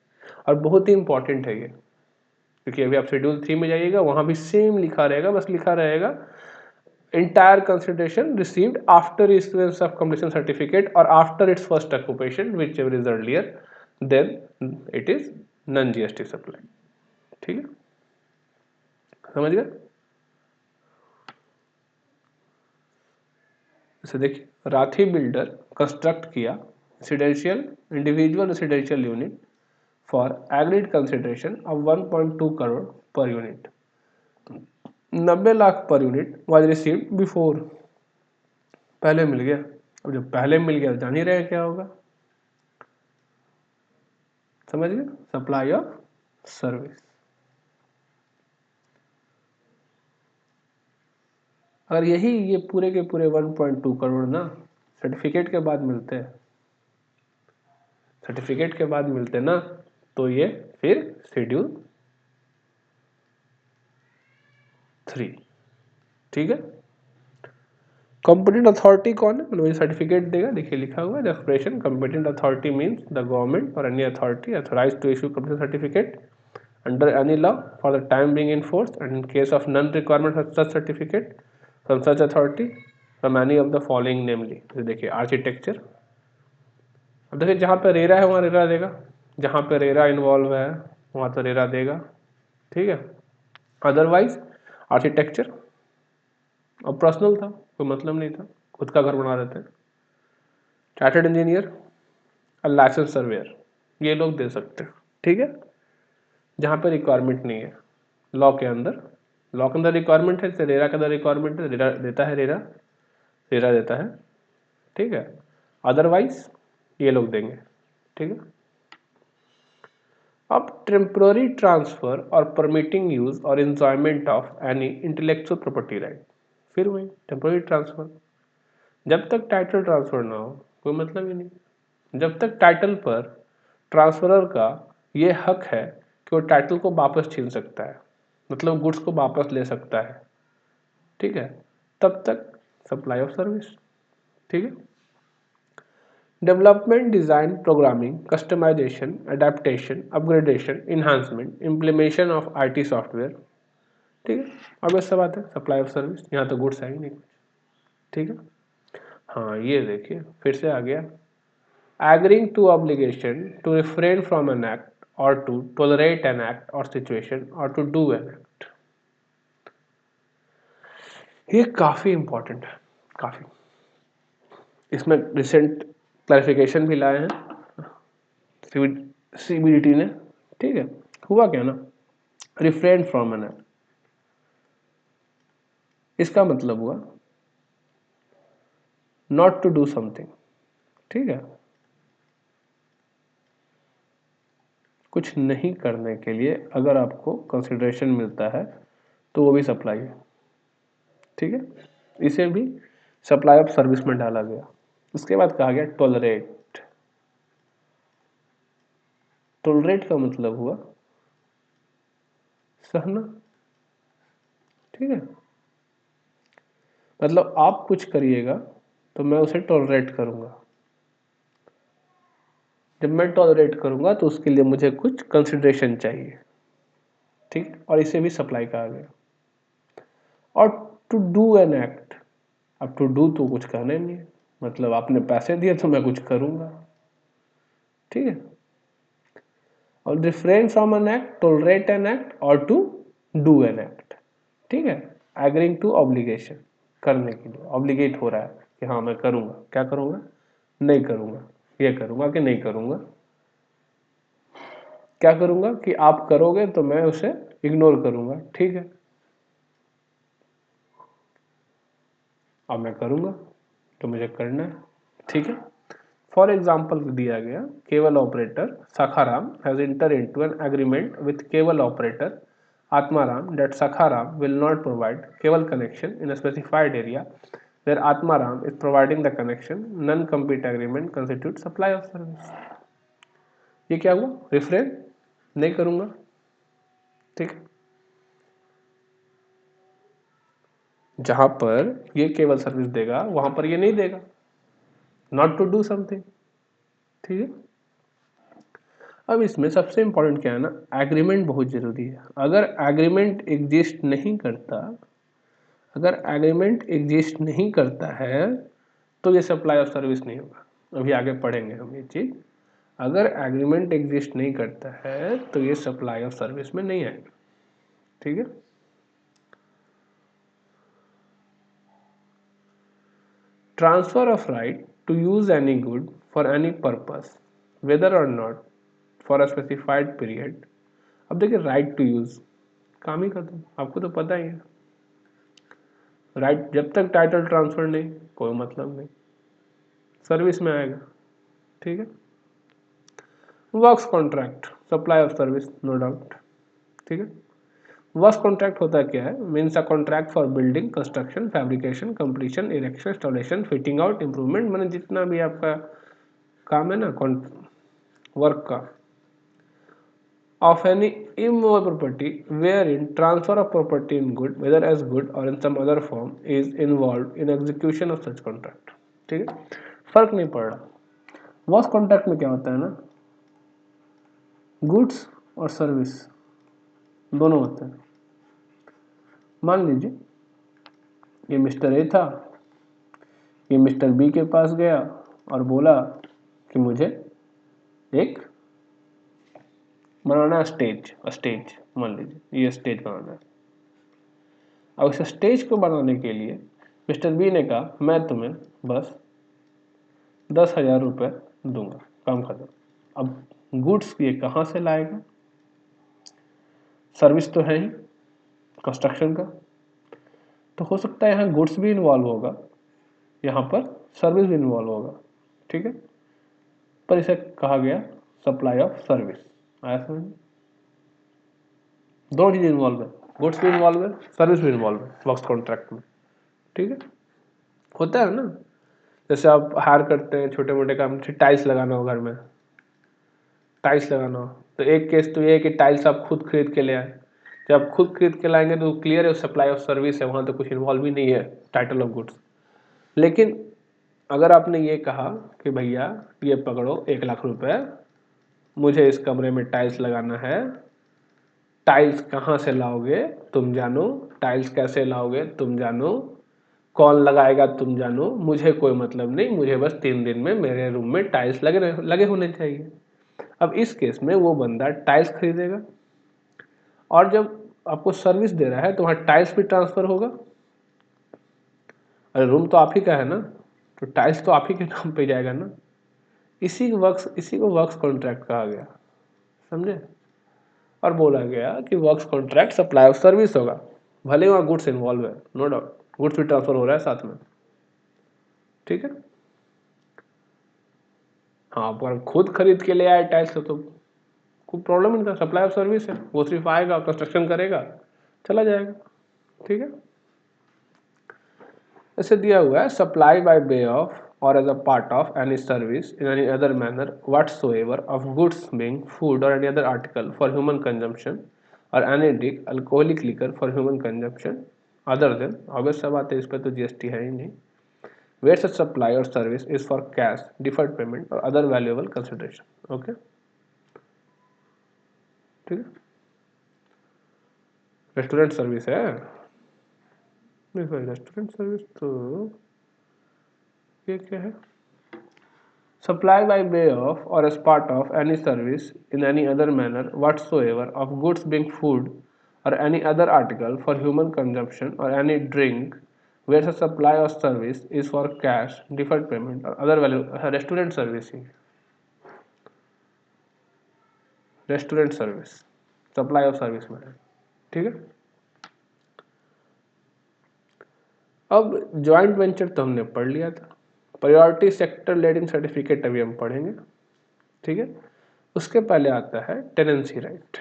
और बहुत ही इंपॉर्टेंट है ये, क्योंकि अभी आप शेड्यूल 3 में जाइएगा, वहां भी सेम लिखा रहेगा, बस लिखा रहेगा entire consideration received after issuance of completion certificate or after its first occupation, whichever is earlier, then it is non GST supply। ठीक है, समझ गए। इसे देखिए, राठी बिल्डर कंस्ट्रक्ट किया residential individual residential unit for agreed consideration of 1.2 crore per unit, 90 lakh per unit was received before. पहले मिल गया। अब जब पहले मिल गया जान ही रहे क्या होगा, समझ गए, सप्लाई ऑफ सर्विस। अगर यही ये पूरे के पूरे 1.2 करोड़ ना सर्टिफिकेट के बाद मिलते हैं, सर्टिफिकेट के बाद मिलते ना, तो ये फिर शेड्यूल 3। ठीक है, कॉम्पिटेंट अथॉरिटी कौन है, मतलब ये सर्टिफिकेट देगा, देखिए लिखा हुआ है expression, competent authority means the government or any authority authorised to issue competent certificate under any law for the time being in force, and in case of none requirement of such certificate from such authority from any of the following namely। देखिए architecture, अब देखिए जहाँ पे RERA है वहाँ RERA देगा, जहाँ पे रेरा इन्वॉल्व है वहाँ तो रेरा देगा। ठीक है, अदरवाइज आर्किटेक्चर और पर्सनल था, कोई मतलब नहीं था, खुद का घर बना रहे थे। चार्टर्ड इंजीनियर और लाइसेंस सर्वेयर ये लोग दे सकते हैं। ठीक है, जहाँ पे रिक्वायरमेंट नहीं है लॉ के अंदर, लॉ के अंदर रिक्वायरमेंट है, रेरा के अंदर रिक्वायरमेंट है, रेरा देता है, रेरा रेरा देता है। ठीक है, अदरवाइज ये लोग देंगे। ठीक है, अब टेम्पररी ट्रांसफर और परमिटिंग यूज और enjoyment of any intellectual property right, फिर वही टेम्पररी ट्रांसफर, जब तक टाइटल ट्रांसफर ना हो कोई मतलब ही नहीं। जब तक टाइटल पर ट्रांसफरर का ये हक है कि वो टाइटल को वापस छीन सकता है, मतलब गुड्स को वापस ले सकता है, ठीक है, तब तक सप्लाई ऑफ सर्विस। ठीक है, development, design, programming, customization, adaptation, upgradation, enhancement, implementation of IT software. ठीक है, अब ये सब बात है सप्लाई ऑफ सर्विस, यहाँ तो गुड्स है ही नहीं कुछ। ठीक है, हाँ ये देखिए फिर से आ गया, agreeing to obligation to refrain from an act और टू टॉलरेट एन एक्ट और सिचुएशन और टू डू एन एक्ट। ये काफी इंपॉर्टेंट है, काफी, इसमें रिसेंट क्लैरिफिकेशन भी लाए हैं सीबीडीटी ने। ठीक है, हुआ क्या ना, रिफ्रेन फ्रॉम एन एक्ट, इसका मतलब हुआ नॉट टू डू समथिंग। ठीक है, कुछ नहीं करने के लिए अगर आपको कंसिडरेशन मिलता है तो वो भी सप्लाई है। ठीक है, इसे भी सप्लाई ऑफ सर्विस में डाला गया। उसके बाद कहा गया टॉलरेट। टॉलरेट का मतलब हुआ सहना। ठीक है, मतलब आप कुछ करिएगा तो मैं उसे टॉलरेट करूंगा, जब मैं टॉलरेट करूंगा तो उसके लिए मुझे कुछ कंसिडरेशन चाहिए। ठीक, और इसे भी सप्लाई कहा गया। और टू डू एन एक्ट, अब टू डू तो कुछ कहना ही नहीं है, मतलब आपने पैसे दिए तो मैं कुछ करूंगा। ठीक है, और refrain from an act, tolerate an act और टू डू एन एक्ट। ठीक है, एग्रीइंग टू ऑब्लिगेशन, करने के लिए ऑब्लिगेट हो रहा है कि हाँ मैं करूंगा, क्या करूंगा, नहीं करूंगा। ये करूँगा कि नहीं करूँगा? क्या करूँगा कि आप करोगे तो मैं उसे इग्नोर करूँगा, ठीक है? अब मैं करूँगा तो मुझे करना है, ठीक है? फॉर एग्जाम्पल दिया गया cable operator Sakharam has entered into an agreement with cable operator Atmaram that Sakharam will not provide cable connection in a specified area where Atmaram is providing the connection. Non-compete agreement constitutes supply of service. ये क्या हुआ? Refrain नहीं करूँगा, ठीक है? जहाँ पर ये केबल सर्विस देगा वहाँ पर ये नहीं देगा, नॉट टू डू समथिंग, ठीक है? अब इसमें सबसे इम्पोर्टेंट क्या है ना, एग्रीमेंट बहुत ज़रूरी है। अगर एग्रीमेंट एग्जिस्ट नहीं करता, अगर एग्रीमेंट एग्जिस्ट नहीं करता है तो ये सप्लाई ऑफ सर्विस नहीं होगा। अभी आगे पढ़ेंगे हम ये चीज़। अगर एग्रीमेंट एग्जिस्ट नहीं करता है तो ये सप्लाई ऑफ सर्विस में नहीं आएगा, ठीक है? Transfer of right to use any good for any purpose whether or not for a specified period. अब देखिए राइट टू यूज काम ही खत्म, आपको तो पता ही है। राइट जब तक टाइटल ट्रांसफर नहीं कोई मतलब नहीं, सर्विस में आएगा, ठीक है? Works contract supply of service no doubt, ठीक है? वर्क्स कॉन्ट्रैक्ट होता क्या है? Means a contract for building, construction, fabrication, completion, erection, installation, fitting out, improvement, मैंने जितना भी आपका काम है ना वर्क का, of any immovable property wherein transfer of property in good whether as good or in some other form is involved in execution of such contract, ठीक है? फर्क नहीं पड़ रहा। वर्क्स कॉन्ट्रैक्ट में क्या होता है ना, गुड्स और सर्विस दोनों होते हैं। मान लीजिए ये मिस्टर ए था, ये मिस्टर बी के पास गया और बोला कि मुझे एक बनाना है स्टेज मान लीजिए ये स्टेज बनाना है। अब इस स्टेज को बनाने के लिए मिस्टर बी ने कहा मैं तुम्हें बस 10,000 रुपये दूंगा, काम खत्म। अब गुड्स ये कहाँ से लाएगा? सर्विस तो है ही कंस्ट्रक्शन का, तो हो सकता है यहाँ गुड्स भी इन्वॉल्व होगा, यहाँ पर सर्विस भी इन्वॉल्व होगा, ठीक है? पर इसे कहा गया सप्लाई ऑफ सर्विस। आया समझ? दो चीज इन्वॉल्व है, गुड्स भी इन्वॉल्व है, सर्विस भी इन्वॉल्व है वर्क्स कॉन्ट्रैक्ट में, ठीक है? होता है ना, जैसे आप हायर करते हैं छोटे मोटे काम, टाइल्स लगाना हो घर में, टाइल्स लगाना हो तो एक केस तो ये है कि टाइल्स आप खुद खरीद के ले आए। जब आप खुद खरीद के लाएंगे तो क्लियर है सप्लाई ऑफ सर्विस है, वहाँ तो कुछ इन्वॉल्व ही नहीं है टाइटल ऑफ गुड्स। लेकिन अगर आपने ये कहा कि भैया ये पकड़ो 1,00,000 रुपये, मुझे इस कमरे में टाइल्स लगाना है, टाइल्स कहाँ से लाओगे तुम जानो, टाइल्स कैसे लाओगे तुम जानो, कौन लगाएगा तुम जानो, मुझे कोई मतलब नहीं, मुझे बस 3 दिन में मेरे रूम में टाइल्स लगे होने चाहिए। अब इस केस में वो बंदा टाइल्स खरीदेगा और जब आपको सर्विस दे रहा है तो वहाँ टाइल्स भी ट्रांसफर होगा। अरे रूम तो आप ही का है ना, तो टाइल्स तो आप ही के नाम पे जाएगा ना। इसी को वर्क्स कॉन्ट्रैक्ट कहा गया, समझे? और बोला गया कि works contract supply of service होगा, भले वहाँ गुड्स इन्वॉल्व है, नो डाउट गुड्स भी ट्रांसफर हो रहा है साथ में, ठीक है? हाँ पर खुद खरीद के ले आए टाइल्स तो कोई प्रॉब्लम नहीं था, सप्लाई ऑफ सर्विस है, वो सिर्फ आएगा कंस्ट्रक्शन करेगा चला जाएगा, ठीक है? ऐसे दिया हुआ है supply bye way of or as a part of any service in any other manner whatsoever of goods being food or any other article for human consumption or any drink alcoholic liquor for human consumption other than, obvious सा बात है, इस पर तो GST है ही नहीं, where such supply or service is for cash, deferred payment or other valuable consideration, okay, ठीक है? रेस्टोरेंट सर्विस है नहीं भाई, रेस्टोरेंट सर्विस तो ये क्या है? Supply by way of or as part of any service in any other manner whatsoever of goods being food or any other article for human consumption or any drink where the supply or service is for cash, deferred payment or other value, restaurant service he, restaurant service, supply of service में, ठीक है। अब joint venture तो हमने पढ़ लिया था, priority sector lending certificate अभी हम पढ़ेंगे, ठीक है। उसके पहले आता है टेनेंसी राइट।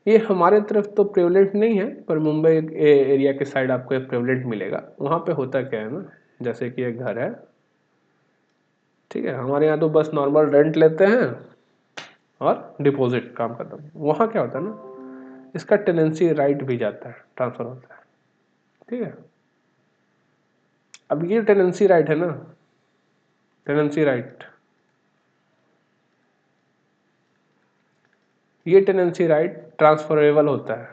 ये हमारे तरफ तो प्रेवलेंट नहीं है, पर मुंबई एरिया के साइड आपको एक प्रेवलेंट मिलेगा। वहाँ पे होता क्या है ना, जैसे कि एक घर है, ठीक है, हमारे यहाँ तो बस नॉर्मल रेंट लेते हैं और डिपॉजिट, काम खत्म। वहाँ क्या होता है ना, इसका टेनेंसी राइट भी जाता है, ट्रांसफर होता है, ठीक है। अब ये टेनेंसी राइट है ना, टेनेंसी राइट, ये टेनेंसी राइट ट्रांसफरेबल होता है।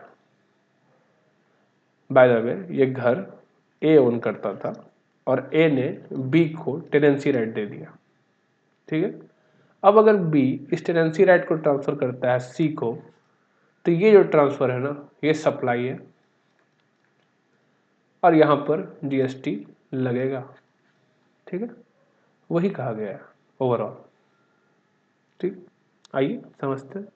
बाय द वे, ये घर ए ओन करता था और ए ने बी को टेनेंसी राइट दे दिया, ठीक है। अब अगर बी इस टेनेंसी राइट को ट्रांसफर करता है सी को, तो ये जो ट्रांसफर है ना, ये सप्लाई है और यहां पर जीएसटी लगेगा, ठीक है। वही कहा गया है ओवरऑल, ठीक। आइए समझते हैं।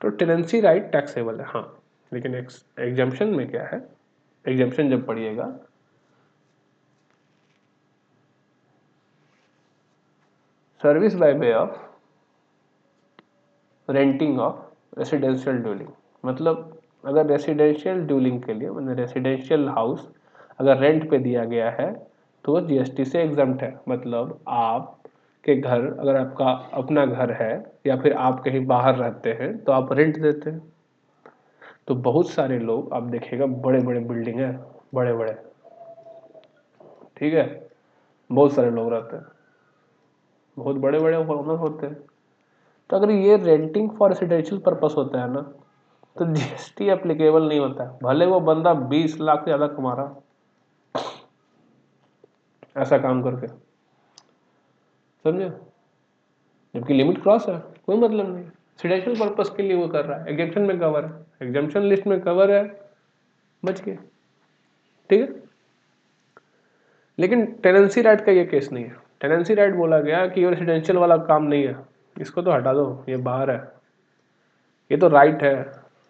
तो टेनेंसी राइट टैक्सेबल है, हाँ, लेकिन एग्जम्पशन में क्या है, एग्जम्पशन जब पढ़िएगा, service by way of renting of residential dwelling, मतलब अगर रेसिडेंशियल ड्वेलिंग के लिए, मतलब रेसिडेंशियल हाउस अगर रेंट पे दिया गया है तो वो जीएसटी से एग्जम्प्ट है। मतलब आप के घर, अगर आपका अपना घर है या फिर आप कहीं बाहर रहते हैं तो आप रेंट देते हैं। तो बहुत सारे लोग आप देखिएगा, बड़े बड़े बिल्डिंग है, बड़े बड़े, ठीक है, बहुत सारे लोग रहते हैं, बहुत बड़े बड़े ओनर होते हैं। तो अगर ये रेंटिंग फॉर रेसिडेंशियल पर्पस होता है ना, तो जीएसटी एप्लीकेबल नहीं होता है, भले वो बंदा 20 लाख से ज्यादा कमा रहा ऐसा काम करके, समझे। जबकि लिमिट क्रॉस है, कोई मतलब नहीं, रेसिडेंशियल पर्पस के लिए वो कर रहा है, एग्जम्पशन में कवर है, एग्जम्पशन लिस्ट में कवर है, बच गए, ठीक है। लेकिन टेनेंसी राइट का ये केस नहीं है। टेनेंसी राइट बोला गया कि ये रेसिडेंशियल वाला काम नहीं है, इसको तो हटा दो, ये बाहर है। ये तो राइट है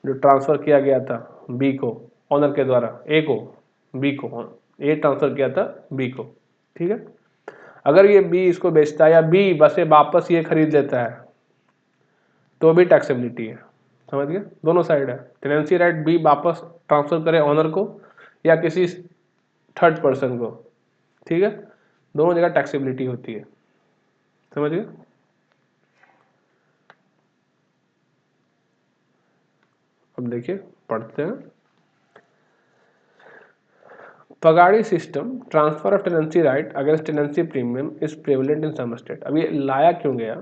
जो ट्रांसफर किया गया था बी को, ऑनर के द्वारा ए को, बी को, ए ट्रांसफर किया था बी को, ठीक है। अगर ये बी इसको बेचता है या बी बस ये वापस ये खरीद लेता है तो भी टैक्सेबिलिटी है, समझ गए। दोनों साइड है, टेनेंसी राइट बी वापस ट्रांसफर करे ऑनर को या किसी थर्ड पर्सन को, ठीक है, दोनों जगह टैक्सेबिलिटी होती है, समझ गए। अब देखिए पढ़ते हैं, pagdi system transfer of tenancy right against tenancy premium is prevalent in some state. अब ये लाया क्यों गया,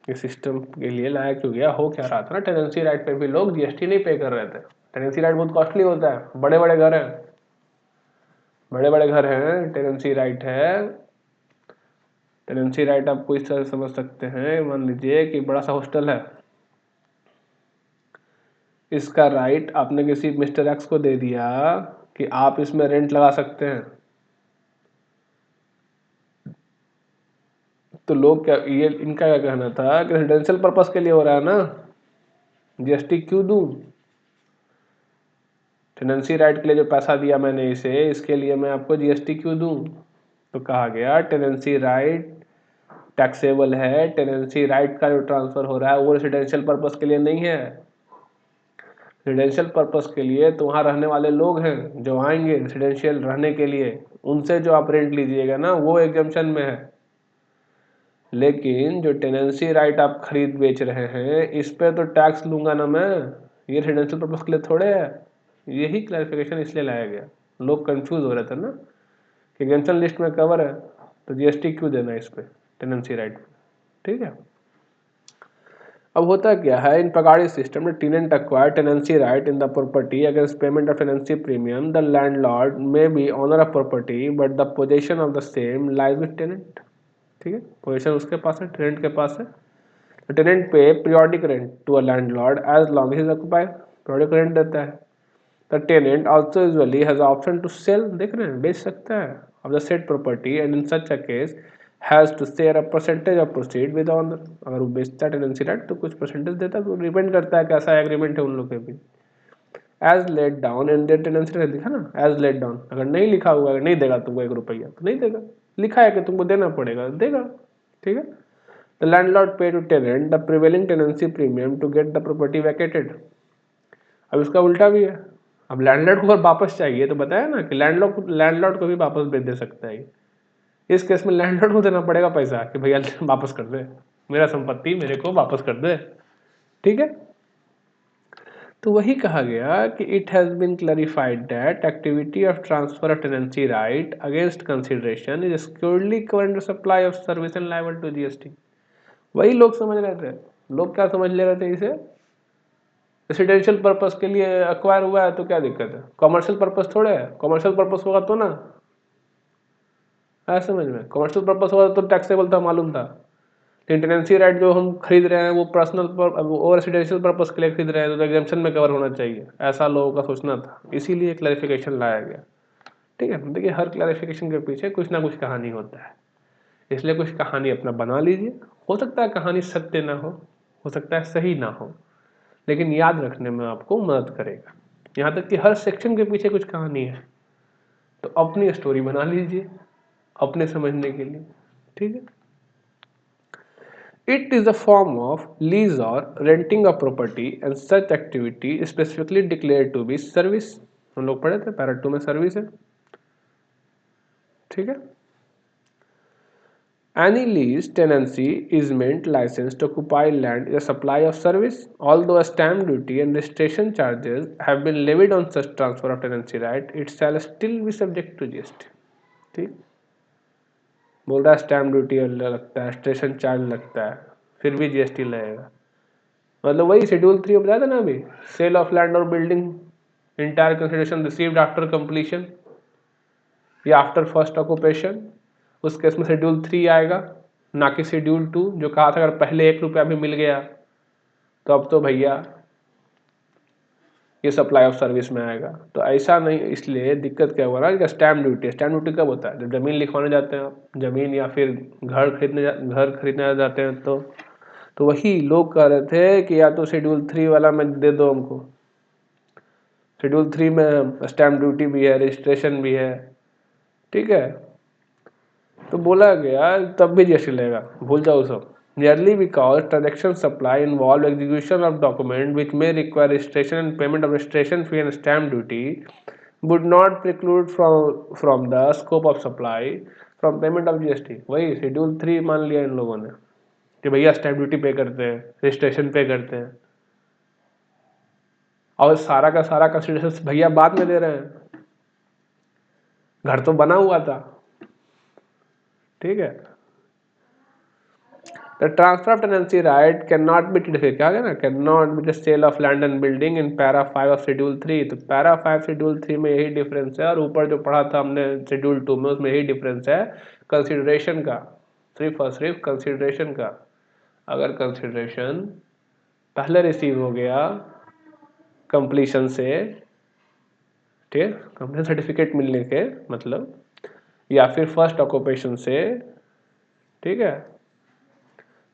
ये सिस्टम के लिए लाया क्यों गया, हो क्या रहा था ना, टेनेंसी राइट पे भी लोग जीएसटी नहीं पे कर रहे थे। टेनेंसी राइट बहुत कॉस्टली होता है, बड़े बड़े घर हैं, बड़े बड़े घर हैं, टेनेंसी राइट है। टेनेंसी राइट आपको इस तरह से समझ सकते हैं, मान लीजिए कि बड़ा सा हॉस्टल है, इसका राइट आपने किसी मिस्टर एक्स को दे दिया कि आप इसमें रेंट लगा सकते हैं, तो लोग क्या, ये इनका क्या कहना था कि रेजिडेंशियल पर्पस के लिए हो रहा है ना, जीएसटी क्यों दूं, टेनेंसी राइट के लिए जो पैसा दिया मैंने इसे, इसके लिए मैं आपको जीएसटी क्यों दूं। तो कहा गया टेनेंसी राइट टैक्सेबल है, टेनेंसी राइट का जो ट्रांसफर हो रहा है वो रेसिडेंशियल पर्पस के लिए नहीं है। रेसिडेंशियल पर्पस के लिए तो वहाँ रहने वाले लोग हैं जो आएंगे रेसिडेंशियल रहने के लिए, उनसे जो आप रेंट लीजिएगा ना वो एग्जम्पशन में है। लेकिन जो टेनेंसी राइट आप खरीद बेच रहे हैं इस पे तो टैक्स लूंगा ना मैं, ये रेसिडेंशियल पर्पस के लिए थोड़े है। यही क्लैरिफिकेशन इसलिए लाया गया, लोग कंफ्यूज हो रहे थे ना कि एग्जम्पशन लिस्ट में कवर है तो जीएसटी क्यों देना इस पे, टेनेंसी राइट पे, ठीक है। अब होता क्या है, इन पगाड़ी सिस्टम में tenant acquire tenancy right in the property against payment of tenancy premium, the landlord may be owner of property but the position of the same lies with tenant, ठीक है, पोजीशन उसके पास है, टेनेंट के पास है। तो tenant pay periodic rent to a landlord as long as occupied, periodic rent देता है। The tenant also usually has option to sell, देख रहे हैं, बेच सकता है, of the said property, and in such a case has to share a percentage of proceed with owner. अगर वो बेचता है टेनेंसी राइट तो कुछ परसेंटेज देता है, तो डिपेंड करता है कैसा एग्रीमेंट है उन लोग के बीच। As let down and their tenancy right लिखा ना, एज लेट डाउन, अगर नहीं लिखा हुआ, अगर नहीं देगा तुमको 1 रुपया तो नहीं देगा, लिखा है कि तुमको देना पड़ेगा, देगा। ठीक है। The landlord pay to tenant the prevailing tenancy premium to get the property vacated. अब इसका उल्टा भी है। अब लैंडलॉर्ड को अगर वापस चाहिए तो बताया ना कि लैंडलॉर्ड को भी वापस भेज दे सकता है। इस केस में लैंडलॉर्ड को देना पड़ेगा पैसा कि भैया वापस कर दे, मेरा संपत्ति मेरे को वापस कर दे। ठीक है। तो वही कहा गया कि it has been clarified that activity of transfer of tenancy right against consideration is securely covered under supply of service and liable to GST. वही लोग समझ रहे थे। लोग क्या समझ ले रहे थे, इसे रेसिडेंशियल पर्पस के लिए अक्वायर हुआ है तो क्या दिक्कत है, कॉमर्शियल पर्पस थोड़े है, कॉमर्शियल पर्पस होगा तो ना, है समझ में, कॉमर्शियल पर्पस होगा तो टैक्सेबल था, मालूम था। लेकिन टेनेंसी राइट जो हम खरीद रहे हैं वो पर्सनल और रेसिडेंशियल पर्पस के लिए खरीद रहे हैं तो एग्जेम्पशन में कवर होना चाहिए, ऐसा लोगों का सोचना था, इसीलिए क्लैरिफिकेशन लाया गया। ठीक है। देखिए हर क्लैरिफिकेशन के पीछे कुछ ना कुछ कहानी होता है, इसलिए कुछ कहानी अपना बना लीजिए। हो सकता है कहानी सत्य ना हो सकता है सही ना हो, लेकिन याद रखने में आपको मदद करेगा। यहाँ तक कि हर सेक्शन के पीछे कुछ कहानी है, तो अपनी स्टोरी बना लीजिए अपने समझने के लिए। ठीक है। It is a form of lease or renting a property and such activity is specifically declared to be service। हम लोग पढ़े थे पैरा 2 में सर्विस है। ठीक है। Any lease, tenancy, easement, license to occupy land is a supply of service. Although a stamp duty and registration charges have been levied on such transfer of tenancy right, it shall still be subject to GST। ठीक, बोल रहा है stamp duty लगता है, station charge लगता है, फिर भी जीएसटी लगेगा। मतलब वही शेड्यूल 3 में बताया था ना अभी, सेल ऑफ लैंड और building entire consideration received after completion या आफ्टर फर्स्ट ऑक्यूपेशन, उस केस में शेड्यूल 3 आएगा, ना कि शेड्यूल 2 जो कहा था अगर पहले 1 रुपया भी मिल गया तो अब तो भैया ये सप्लाई ऑफ सर्विस में आएगा। तो ऐसा नहीं, इसलिए दिक्कत क्या हुआ ना कि स्टैम्प ड्यूटी कब होता है, जब जमीन लिखवाने जाते हैं आप, जमीन या फिर घर खरीदने जाते हैं तो वही लोग कह रहे थे कि या तो शेड्यूल 3 वाला में दे दो हमको, शेड्यूल 3 में स्टैम्प ड्यूटी भी है, रजिस्ट्रेशन भी है। ठीक है। तो बोला गया तब भी जीएसटी लगेगा, भूल जाओ सब। Merely because transaction supply involve execution of document which may require registration and payment of registration fee and stamp duty would not preclude from the scope of supply from payment of GST। वही schedule 3 मान लिया इन लोगों ने कि भैया stamp duty पे करते हैं, रजिस्ट्रेशन पे करते हैं, और सारा का सारा कंसिडरेशन भैया बाद में दे रहे हैं, घर तो बना हुआ था। ठीक है। The transfer of tenancy right cannot be क्या है ना, cannot be the sale of land and building in para 5 of schedule 3। तो para 5 schedule 3 में यही डिफरेंस है, और ऊपर जो पढ़ा था हमने schedule 2 में उसमें यही डिफरेंस है कंसिडरेशन का, सिर्फ और सिर्फ कंसिडरेशन का। अगर कंसिडरेशन पहले रिसीव हो गया कंप्लीशन से, ठीक है, कंप्लीशन सर्टिफिकेट मिलने के मतलब, या फिर फर्स्ट ऑक्यूपेशन से, ठीक है,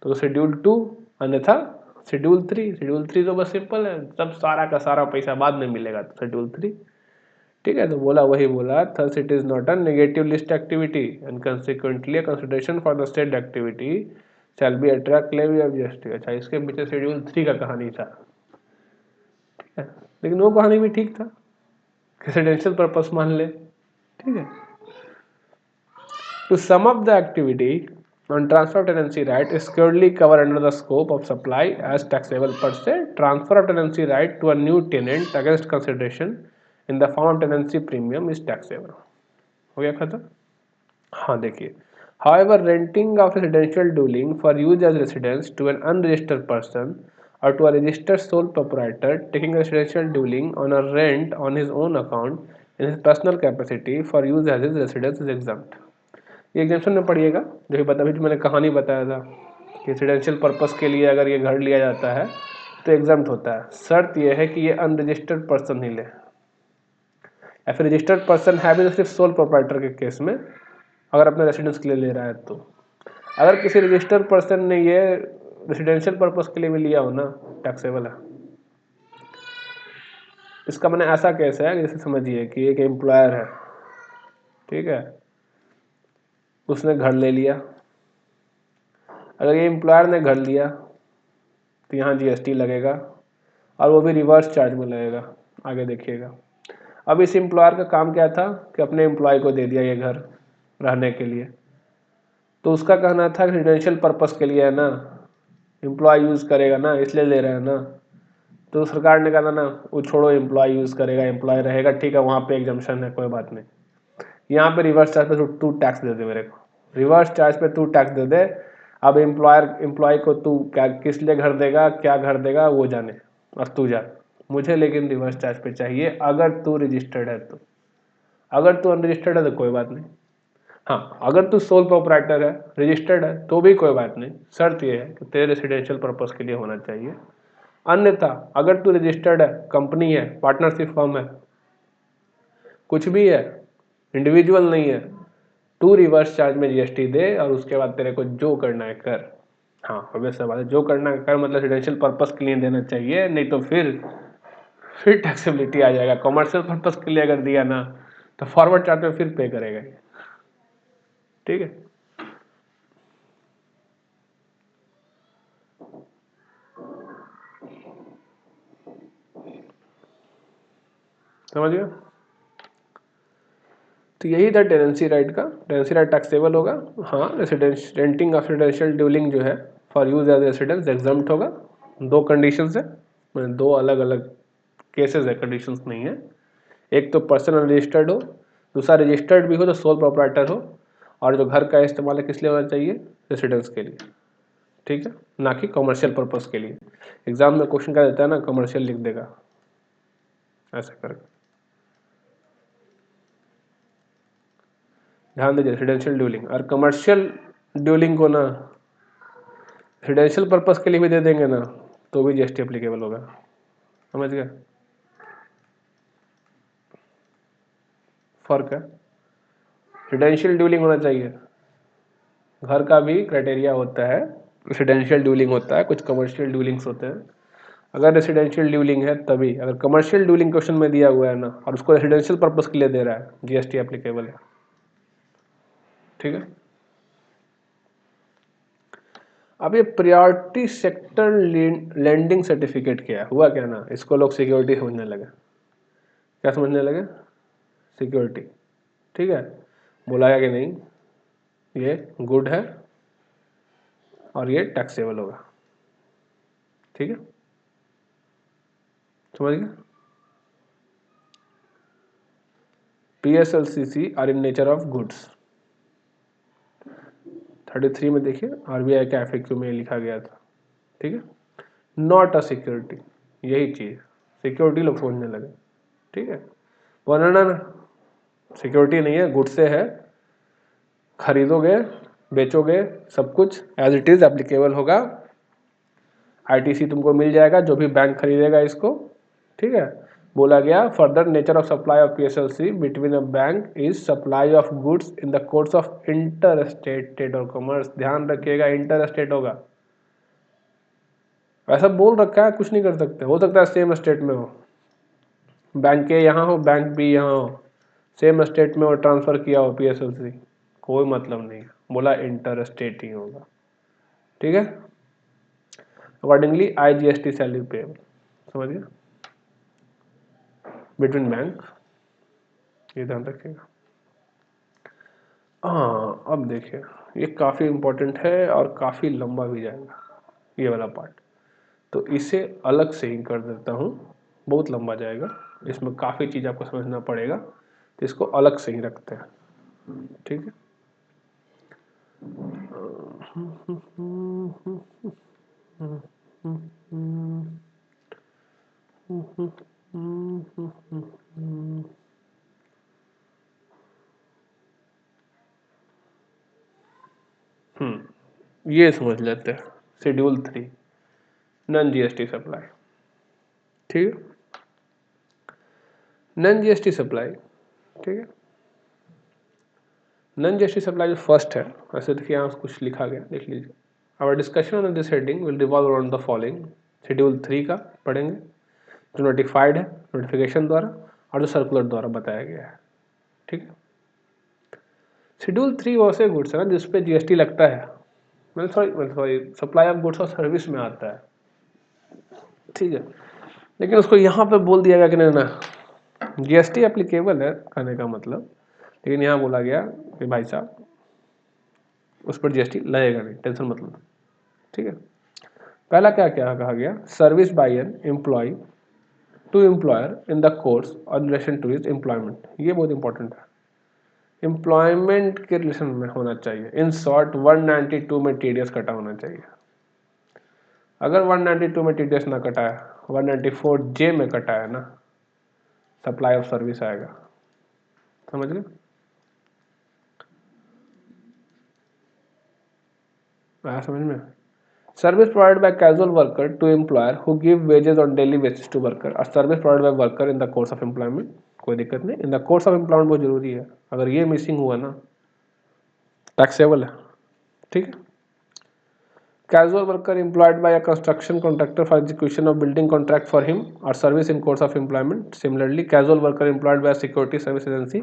तो शेड्यूल 2, अन्यथा शेड्यूल 3 तो बस सिंपल है, सब सारा का सारा पैसा बाद में मिलेगा तो शेड्यूल 3। ठीक है। तो वही बोला thus it is not a negative list activity and consequently consideration for the state activity shall be attract levy of GST. अच्छा, इसके पीछे शेड्यूल 3 का कहानी था। ठीक है। लेकिन वो कहानी भी ठीक था, रेसिडेंशियल पर्पस मान ले। ठीक है। To sum up the activity on transfer of tenancy right is securely covered under the scope of supply as taxable per se। transfer of tenancy right to a new tenant against consideration in the form of tenancy premium is taxable। हो गया खत्म। हाँ देखिए, however renting of residential dwelling for use as residence to an unregistered person or to a registered sole proprietor taking a residential dwelling on a rent on his own account in his personal capacity for use as his residence is exempt। ये exemption में पढ़िएगा, जो अभी जो मैंने कहानी बताया था कि रेसिडेंशियल पर्पस के लिए अगर ये घर लिया जाता है तो एग्जाम्प्ट होता है। शर्त ये है कि ये अनरजिस्टर्ड पर्सन ही ले, या फिर रजिस्टर्ड पर्सन है भी तो सिर्फ सोल प्रोप्राइटर के केस में, अगर अपने रेसिडेंस के लिए ले रहा है तो। अगर किसी रजिस्टर्ड पर्सन ने ये रेसिडेंशियल पर्पस के लिए भी लिया हो ना, टैक्सेबल है। इसका मैंने ऐसा केस है, जैसे समझिए कि एक एम्प्लॉयर है, ठीक है, उसने घर ले लिया। अगर ये एम्प्लॉयर ने घर लिया तो यहाँ जीएसटी लगेगा, और वो भी रिवर्स चार्ज में लगेगा, आगे देखिएगा। अब इस एम्प्लॉयर का काम क्या था कि अपने एम्प्लॉय को दे दिया ये घर रहने के लिए, तो उसका कहना था रेजिडेंशियल पर्पस के लिए है ना, एम्प्लॉय यूज़ करेगा ना, इसलिए ले रहे हैं ना। तो सरकार ने कहा था ना, वो छोड़ो, एम्प्लॉय यूज़ करेगा, एम्प्लॉय रहेगा, ठीक है, वहाँ पे एग्जम्पशन है, कोई बात नहीं। यहाँ पे रिवर्स चार्ज पे तू टैक्स दे दे मेरे को, रिवर्स चार्ज पे तू टैक्स दे दे। अब एम्प्लॉय को तू क्या, किस लिए घर देगा, क्या घर देगा, वो जाने, और तू जा, मुझे लेकिन रिवर्स चार्ज पे चाहिए अगर तू रजिस्टर्ड है तो। अगर तू अनरजिस्टर्ड है तो कोई बात नहीं। हाँ, अगर तू सोल प्रोप्राइटर है, रजिस्टर्ड है, तो भी कोई बात नहीं, शर्त ये है कि तेरे रेसिडेंशियल पर्पस के लिए होना चाहिए। अन्यथा अगर तू रजिस्टर्ड है, कंपनी है, पार्टनरशिप फर्म है, कुछ भी है, इंडिविजुअल नहीं है, तू रिवर्स चार्ज में जीएसटी दे, और उसके बाद तेरे को जो करना है कर। हाँ, ऑब्वियस बात है, जो करना है कर, मतलब रेसिडेंशियल पर्पस के लिए देना चाहिए, नहीं तो फिर टैक्सेबिलिटी आ जाएगा। कॉमर्शियल पर्पस के लिए अगर दिया ना, तो फॉरवर्ड चार्ज में फिर पे करेगा, ठीक है। समझ गया? तो यही था टेनेंसी राइट का। टेनेंसी राइट टैक्सेबल होगा, हाँ। रेंटिंग ऑफ रेसिडेंशियल ड्यूलिंग जो है for use as residence exempt होगा। दो कंडीशंस है, दो अलग अलग केसेस है, कंडीशंस नहीं है। एक तो पर्सन रजिस्टर्ड हो, दूसरा रजिस्टर्ड भी हो तो सोल प्रोप्राइटर हो, और जो घर का इस्तेमाल है किस लिए होना चाहिए, रेसिडेंस के लिए, ठीक है, ना कि कमर्शियल पर्पस के लिए। एग्जाम में क्वेश्चन क्या देता है ना, कमर्शियल लिख देगा ऐसा करके। ध्यान दीजिए, रेसिडेंशियल ड्यूलिंग और कमर्शियल ड्यूलिंग को ना रेसिडेंशियल पर्पस के लिए भी दे देंगे ना, तो भी जीएसटी एप्लीकेबल होगा। समझ गए फर्क है? रेसिडेंशियल ड्यूलिंग होना चाहिए, घर का भी क्राइटेरिया होता है, रेसिडेंशियल ड्यूलिंग होता है, कुछ कमर्शियल ड्यूलिंग्स होते हैं। अगर रेसिडेंशियल ड्यूलिंग है तभी, अगर कमर्शियल ड्यूलिंग क्वेश्चन में दिया हुआ है ना, और उसको रेसिडेंशियल पर्पस के लिए दे रहा है, जीएसटी एप्लीकेबल है, ठीक है। अब ये प्रायोरिटी सेक्टर लैंडिंग सर्टिफिकेट क्या है, हुआ क्या ना, इसको लोग सिक्योरिटी समझने लगे। क्या समझने लगे? सिक्योरिटी, ठीक है। बोला गया कि नहीं, ये गुड है और ये टैक्सेबल होगा, ठीक है, समझ गए। PSLCC are in nature of goods. 33 में देखिए, आरबीआई का FAQ में लिखा गया था, ठीक है। नॉट अ सिक्योरिटी, यही चीज सिक्योरिटी लोग समझने लगे, ठीक है। वर्णन सिक्योरिटी नहीं है, गुड से है, खरीदोगे, बेचोगे, सब कुछ एज इट इज एप्लीकेबल होगा। आईटीसी तुमको मिल जाएगा, जो भी बैंक खरीदेगा इसको, ठीक है। बोला गया further nature of supply of PSLC between a bank is supply of goods in the course of inter state trade और कॉमर्स। ध्यान रखिएगा, इंटर स्टेट होगा, ऐसा बोल रखा है, कुछ नहीं कर सकते। हो सकता है सेम स्टेट में हो, बैंक के यहाँ हो, बैंक भी यहाँ हो, सेम स्टेट में हो, ट्रांसफर किया हो PSLC, कोई मतलब नहीं, बोला इंटर स्टेट ही होगा, ठीक है। अकॉर्डिंगली IGST सैलरी पेएबल, समझ गया, बिटवीन बैंक, ये ध्यान रखिएगा। हाँ, अब देखिए, ये काफ़ी इम्पोर्टेंट है और काफ़ी लंबा भी जाएगा ये वाला पार्ट, तो इसे अलग से ही कर देता हूँ, बहुत लंबा जाएगा, इसमें काफ़ी चीज़ आपको समझना पड़ेगा, तो इसको अलग से ही रखते हैं, ठीक है। ये समझ लेते हैं, शेड्यूल 3 नॉन जीएसटी सप्लाई, ठीक है। नॉन जीएसटी सप्लाई, ठीक है, नॉन जीएसटी सप्लाई जो फर्स्ट है, वैसे देखिए यहाँ कुछ लिखा गया, देख लीजिए। Our discussion on this heading will revolve around the following. Schedule 3 का पढ़ेंगे, जो नोटिफाइड है नोटिफिकेशन द्वारा और जो सर्कुलर द्वारा बताया गया है, ठीक है। शेड्यूल 3 वो से गुड्स है ना जिसपे जीएसटी लगता है, मतलब सॉरी सप्लाई ऑफ गुड्स और सर्विस में आता है, ठीक है। लेकिन उसको यहाँ पे बोल दिया गया कि नहीं ना जीएसटी एप्लीकेबल है कहने का मतलब, लेकिन यहाँ बोला गया कि भाई साहब उस पर जीएसटी लगेगा नहीं, टेंशन मत लो, ठीक है। पहला क्या क्या कहा गया, service by an employee to employer in the course और रिलेशन टू हिज एम्प्लॉयमेंट, ये बहुत इंपॉर्टेंट है, एम्प्लॉयमेंट के रिलेशन में होना चाहिए। इन शॉर्ट 192 में टीडीएस कटा होना चाहिए। अगर 192 में टीडीएस ना कटा है, 194 जे में कटा है ना, सप्लाई ऑफ सर्विस आएगा, समझ गए। आया समझ में। Service provided by casual worker to employer who give wages on daily basis to worker or service provided by worker in the course of employment, कोई दिक्कत नहीं। In the course of employment बहुत जरूरी है, अगर ये मिसिंग हुआ ना टैक्सेबल है, ठीक है। Casual worker employed by a construction contractor for execution of building contract for him or service in course of employment. Similarly, casual worker employed by a security service agency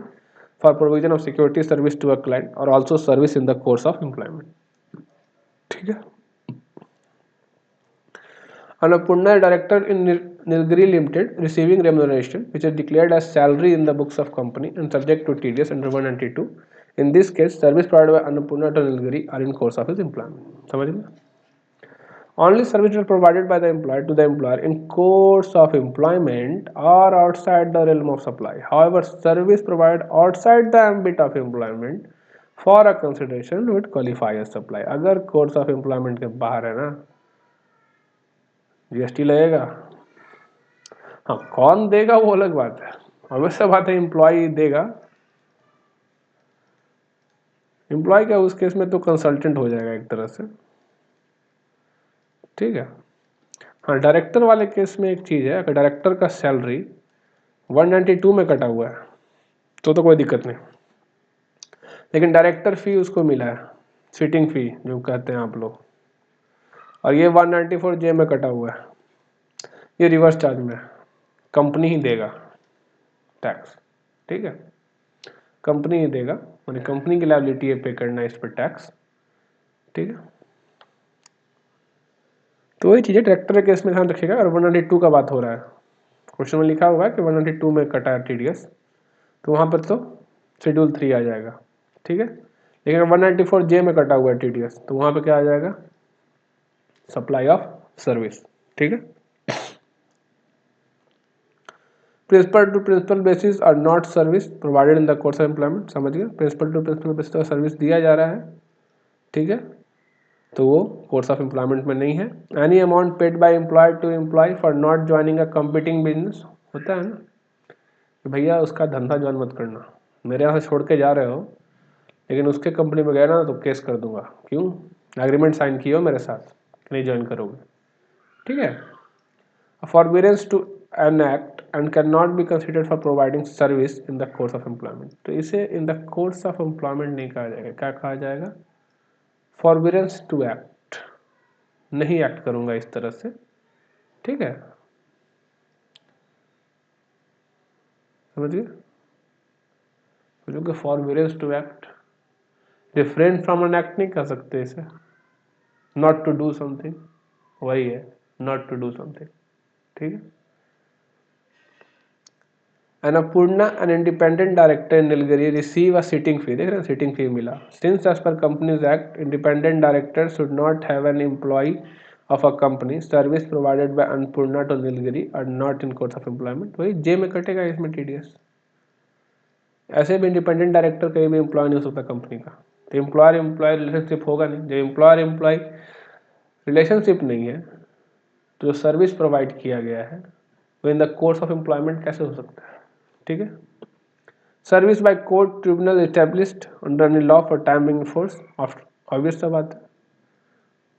for provision of security service to a client or also service in the course of employment. ठीक है। Annapurna, director in Nilgiri Limited, receiving remuneration which is declared as salary in the books of company and subject to TDS under 192. In this case, service provided by Annapurna to Nilgiri are in course of his employment. समझ में? Only services provided by the employer to the employer in course of employment are outside the realm of supply. However, service provided outside the ambit of employment for a consideration would qualify as supply. अगर course of employment के बाहर है ना, GST लगेगा। हाँ, कौन देगा वो अलग बात है, अवश्य बात है एम्प्लॉय देगा। एम्प्लॉय क्या उस केस में तो कंसल्टेंट हो जाएगा एक तरह से, ठीक है। हाँ, डायरेक्टर वाले केस में एक चीज़ है, अगर डायरेक्टर का सैलरी 192 में कटा हुआ है तो कोई दिक्कत नहीं, लेकिन डायरेक्टर फी उसको मिला है, सिटिंग फी जो कहते हैं आप लोग, और ये 194 जे में कटा हुआ है, ये रिवर्स चार्ज में है, कंपनी ही देगा टैक्स, ठीक है। कंपनी ही देगा, मैंने कंपनी की लायबिलिटी है पे करना है इस पर टैक्स, ठीक है। तो वही चीज़ है, डायरेक्टर के केस में ध्यान रखिएगा। और 192 का बात हो रहा है, क्वेश्चन में लिखा हुआ है कि 192 में कटा है टीडीएस, तो वहाँ पर तो शेड्यूल 3 आ जाएगा, ठीक है। लेकिन 194 जे में कटा हुआ है टीडीएस, तो वहाँ पे क्या आ जाएगा, सप्लाई ऑफ सर्विस, ठीक है। प्रिंसिपल टू प्रिंसिपल बेसिस और not service provided in the course of employment, समझ गए। प्रिंसिपल टू प्रिंसिपल बेसिस पर सर्विस दिया जा रहा है, ठीक है, तो वो कोर्स ऑफ एम्प्लॉयमेंट में नहीं है। Any amount paid by employee to employee for not joining a competing business, होता है ना कि भैया उसका धंधा ज्वाइन मत करना, मेरे यहाँ से छोड़ के जा रहे हो, लेकिन उसके कंपनी में गया ना तो केस कर दूंगा। क्यों? एग्रीमेंट साइन किए हो मेरे साथ, नहीं ज्वाइन करोगे, ठीक है। Forbearance to an act and can not be considered for providing service in the course of employment, तो इसे in the course of employment नहीं कहा जाएगा, क्या कहा जाएगा, फॉरबिडेंस टू एक्ट, नहीं एक्ट करूंगा इस तरह से, ठीक है, समझिए। क्योंकि forbearance to act, refrain from an act नहीं कर सकते इसे, नॉट टू डू समथिंग, वही है नॉट टू डू समथिंग, ठीक है। Annapurna, an independent director in Nilgiri, receive a sitting fee. देख रहे हैं, sitting fee मिला। Since as per Companies Act, independent director should not have an employee of a company. Service provided by Annapurna to Nilgiri are not in course of employment. वही जे में कटेगा इसमें TDS. ऐसे भी इंडिपेंडेंट डायरेक्टर कहीं भी employ नहीं हो सकता कंपनी का, तो एम्प्लॉयर एम्प्लॉय रिलेशनशिप होगा नहीं। जब एम्प्लॉयर एम्प्लॉय रिलेशनशिप नहीं है तो जो सर्विस प्रोवाइड किया गया है वो इन द कोर्स ऑफ एम्प्लॉयमेंट कैसे हो सकता है, ठीक है। Service by court tribunal established under any law for time being force, obvious सा बात है।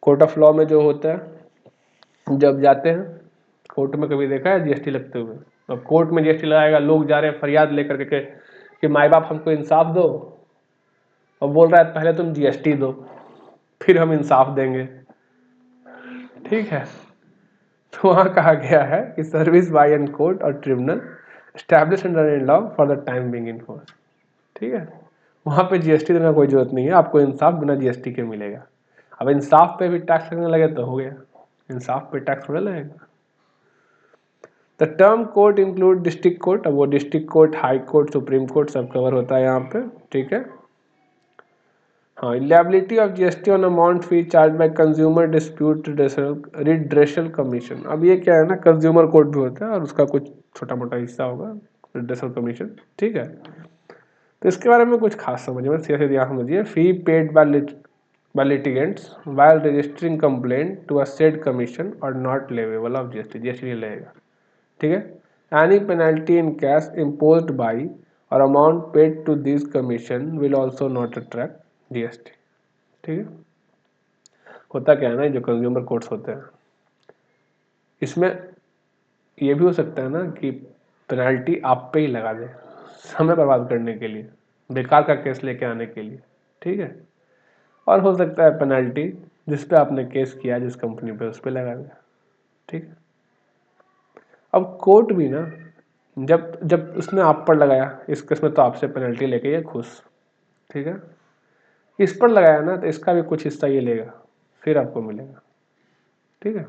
कोर्ट ऑफ लॉ में जो होता है, जब जाते हैं कोर्ट में, कभी देखा है जीएसटी लगते हुए? अब कोर्ट में जीएसटी लगाएगा, लोग जा रहे हैं फरियाद लेकर के कि माई बाप हमको इंसाफ दो, और बोल रहा है पहले तुम जीएसटी दो फिर हम इंसाफ देंगे, ठीक है। तो वहाँ कहा गया है कि service by N court or tribunal establish under in law for the time being in force, ठीक है। वहाँ पे जीएसटी देने का कोई जरूरत नहीं है, आपको इंसाफ बिना जीएसटी के मिलेगा। अब इंसाफ पे भी टैक्स लगने लगे तो हो गया, इंसाफ पे टैक्स थोड़ा लगेगा। The term court include district court, अब वो district court, high court, supreme court सब कवर होता है यहाँ पे, ठीक है। हाँ, liability of GST on amount fee charge by consumer dispute redressal commission. अब ये क्या है ना, कंज्यूमर कोर्ट भी होता है और उसका कुछ छोटा मोटा हिस्सा होगा रिड्रेसल कमीशन, ठीक है। तो इसके बारे में कुछ खास समझिए, सीधे यहाँ समझिए। Fee paid by litigants while registering complaint to a said commission or not leviable of GST, GST नहीं लगेगा, ठीक है। Any penalty in cash imposed by or amount paid to this commission will also not attract GST, ठीक है। होता क्या है ना, जो कंज्यूमर कोर्ट्स होते हैं इसमें ये भी हो सकता है ना कि पेनल्टी आप पे ही लगा दे समय बर्बाद करने के लिए, बेकार का केस लेके आने के लिए, ठीक है। और हो सकता है पेनल्टी जिस पे आपने केस किया जिस कंपनी पे उस पे लगा दे, ठीक है। अब कोर्ट भी ना जब जब उसने आप पर लगाया, इस केस में तो आपसे पेनल्टी लेके ये खुश, ठीक है। इस पर लगाया ना तो इसका भी कुछ हिस्सा ये लेगा, फिर आपको मिलेगा, ठीक है।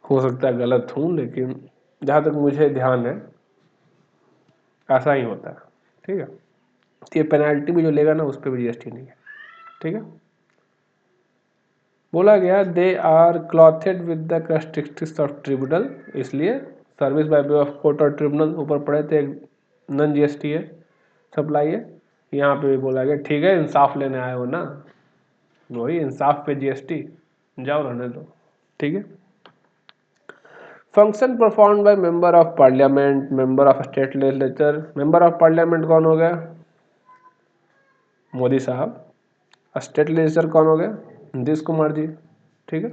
हो सकता है गलत हूँ, लेकिन जहाँ तक मुझे ध्यान है ऐसा ही होता है, ठीक है। तो ये पेनल्टी भी जो लेगा ना उस पर भी जीएसटी नहीं है, ठीक है। बोला गया they are clothed with the characteristics of tribunal, इसलिए service by way of court or tribunal ऊपर पड़े थे, नॉन जीएसटी है, सप्लाई है। यहाँ पे भी बोला गया ठीक है इंसाफ लेने आए हो ना, वही इंसाफ पे जीएसटी, जाओ रहने दो, ठीक है। Function perform by member of parliament, member of state legislature. Member of parliament कौन हो गया, मोदी साहब। स्टेट लेजिस्लेचर कौन हो गया, नीतीश कुमार जी, ठीक है।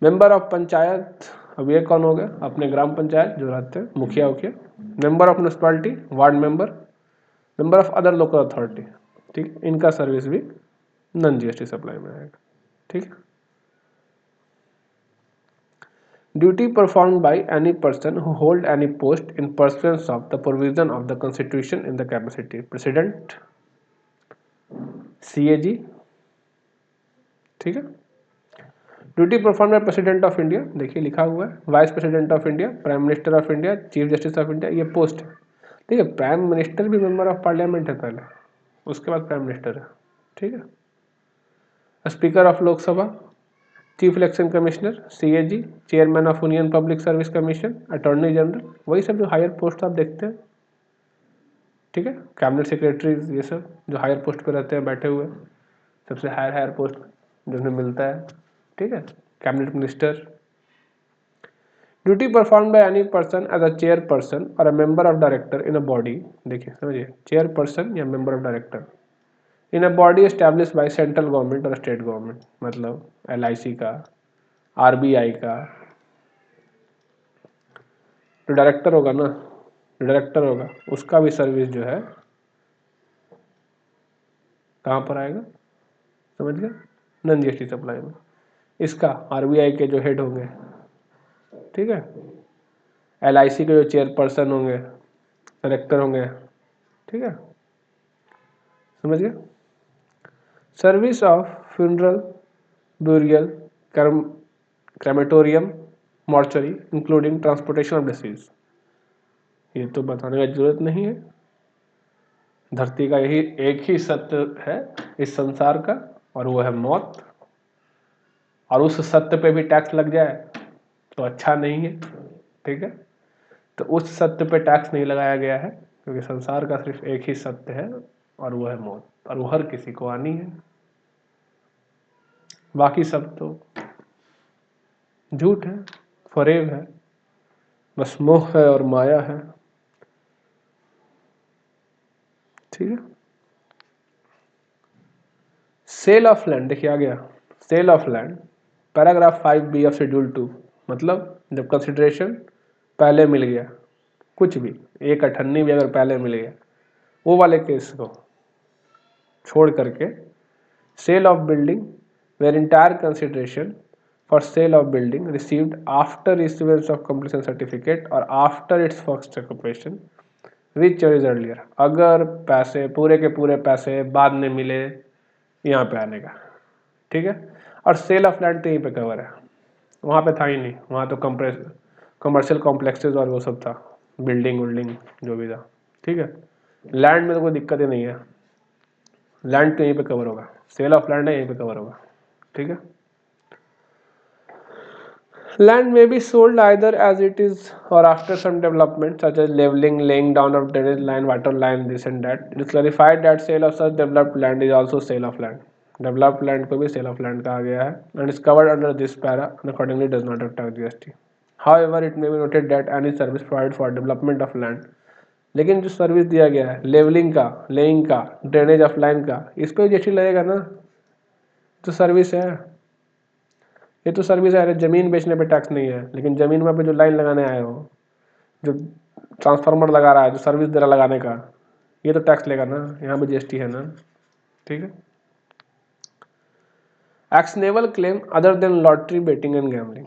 मेंबर ऑफ पंचायत, अब ये कौन हो गया, अपने ग्राम पंचायत जो रहते हैं मुखिया उखिया। Member of municipality, ward member. Member of other local authority, ठीक, इनका सर्विस भी नॉन जीएसटी सप्लाई में आएगा, ठीक है। Duty performed by any person who hold any post in pursuance of the provision of the constitution in the capacity president, CAG, ठीक है। Duty perform by president of India, देखिए लिखा हुआ है, vice president of India, prime minister of India, chief justice of India, ये post है, ठीक है। प्राइम मिनिस्टर भी मेंबर ऑफ पार्लियामेंट है पहले, उसके बाद प्राइम मिनिस्टर है, ठीक है। Speaker of Lok Sabha, chief election commissioner, CAG, chairman of union public service commission, attorney general, वही सब जो हायर पोस्ट आप देखते हैं, ठीक है। कैबिनेट सेक्रेटरीज, ये सब जो हायर पोस्ट पे रहते हैं बैठे हुए, सबसे हायर पोस्ट जिसमें मिलता है, ठीक है। Cabinet minister. Duty perform by any person as a chairperson or a member of director in a body, देखिए समझिए, चेयरपर्सन या member of director in a body establish by central government or state government, मतलब LIC का, RBI का। तो director होगा ना, director होगा उसका भी सर्विस जो है कहाँ पर आएगा, समझ गए, नॉन जीएसटी सप्लाई में। इसका आरबीआई के जो हेड होंगे, ठीक है, एलआईसी के जो चेयरपर्सन होंगे, डायरेक्टर होंगे, ठीक है, समझ गए। Service of funeral, burial, crematorium, mortuary including transportation of disease, ये तो बताने की जरूरत नहीं है। धरती का यही एक ही सत्य है इस संसार का, और वो है मौत, और उस सत्य पे भी टैक्स लग जाए तो अच्छा नहीं है, ठीक है। तो उस सत्य पे टैक्स नहीं लगाया गया है क्योंकि संसार का सिर्फ एक ही सत्य है और वो है मौत, और वो हर किसी को आनी है, बाकी सब तो झूठ है, फरेब है, बस मोह है और माया है, ठीक है। सेल ऑफ लैंड, देखिए आ गया sale of land, paragraph 5B of schedule 2, मतलब जब कंसिडरेशन पहले मिल गया कुछ भी, एक अठन्नी भी अगर पहले मिल गया, वो वाले केस को छोड़ करके sale of building where entire consideration for sale of building received after issuance of completion certificate or after its first occupation which is earlier. अगर पैसे पूरे के पूरे पैसे बाद में मिले यहाँ पे आने का, ठीक है। और सेल ऑफ लैंड तो यहीं पे कवर है, वहाँ पे था ही नहीं, वहाँ तो कमर्शियल कॉम्प्लेक्सेस और वो सब था, बिल्डिंग विल्डिंग जो भी था, ठीक है। लैंड में तो कोई दिक्कत ही नहीं है, लैंड तो यहीं पे कवर होगा, सेल ऑफ लैंड है यहीं पे कवर होगा, ठीक है। Land may be sold either as it is or after some development such as leveling, laying down of drainage line, water line, this and that. It is clarified that sale of such developed land is also sale of land. Developed land को भी sale of land कहा गया है and is covered under this para and accordingly does not attract GST. However, it may be noted that any service provided for development of land, लेकिन जो service दिया गया है लेवलिंग का, लेइंग का, ड्रेनेज ऑफ लाइन का, इस पर जीएसटी लगेगा ना, तो सर्विस है, ये तो सर्विस है। जमीन बेचने पे टैक्स नहीं है, लेकिन जमीन में पे जो लाइन लगाने आए हो, जो ट्रांसफार्मर लगा रहा है, जो सर्विस दे रहा लगाने का, ये तो टैक्स लेगा ना, यहाँ पे जीएसटी है ना, ठीक है। Actionable claim other than lottery betting and gambling,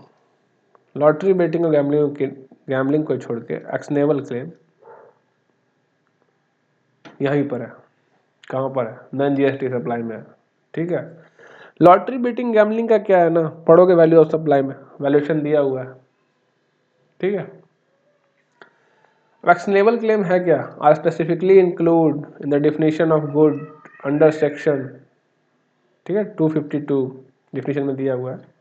lottery betting और गैम्बलिंग को छोड़ के एक्शनेबल क्लेम यहीं पर है, कहाँ पर है, नॉन जीएसटी सप्लाई में है, ठीक है। लॉटरी बेटिंग गैम्बलिंग का क्या है ना, पढ़ोगे वैल्यू ऑफ सप्लाई में, वैल्यूएशन दिया हुआ है, ठीक है। एक्शनेबल क्लेम है क्या, are specifically include in the definition of good under section, ठीक है, 252 डेफिनेशन में दिया हुआ है।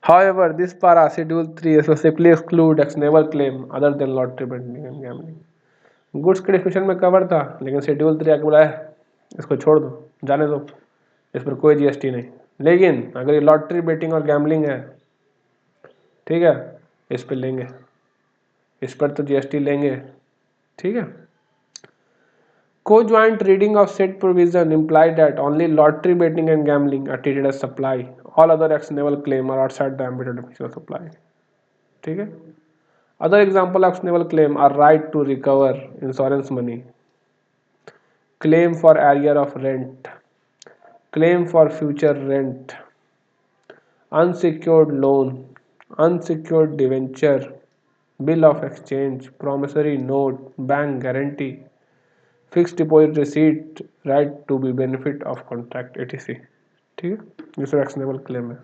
However, this para schedule 3 specifically exclude actionable claim other than lottery betting and gambling. Goods के डेफिनेशन में कवर था, लेकिन शेड्यूल 3 आके बोला है इसको छोड़ दो, जाने दो, इस पर कोई जीएसटी नहीं। लेकिन अगर ये लॉटरी बेटिंग और गैम्बलिंग है, ठीक है, इस पर लेंगे, इस पर तो जीएसटी लेंगे, ठीक है। Co-joint reading of said provision implied that only lottery betting and gambling are treated as supply. All other actionable claim are outside the ambit of definition of supply. ठीक है। Other example of actionable claim are right to recover insurance money, claim for arrear of rent, claim for future rent, unsecured loan, unsecured debenture, bill of exchange, promissory note, bank guarantee, fix deposit receipt, right to be benefit of contract ETC, ठीक है। ये सब actionable claim है।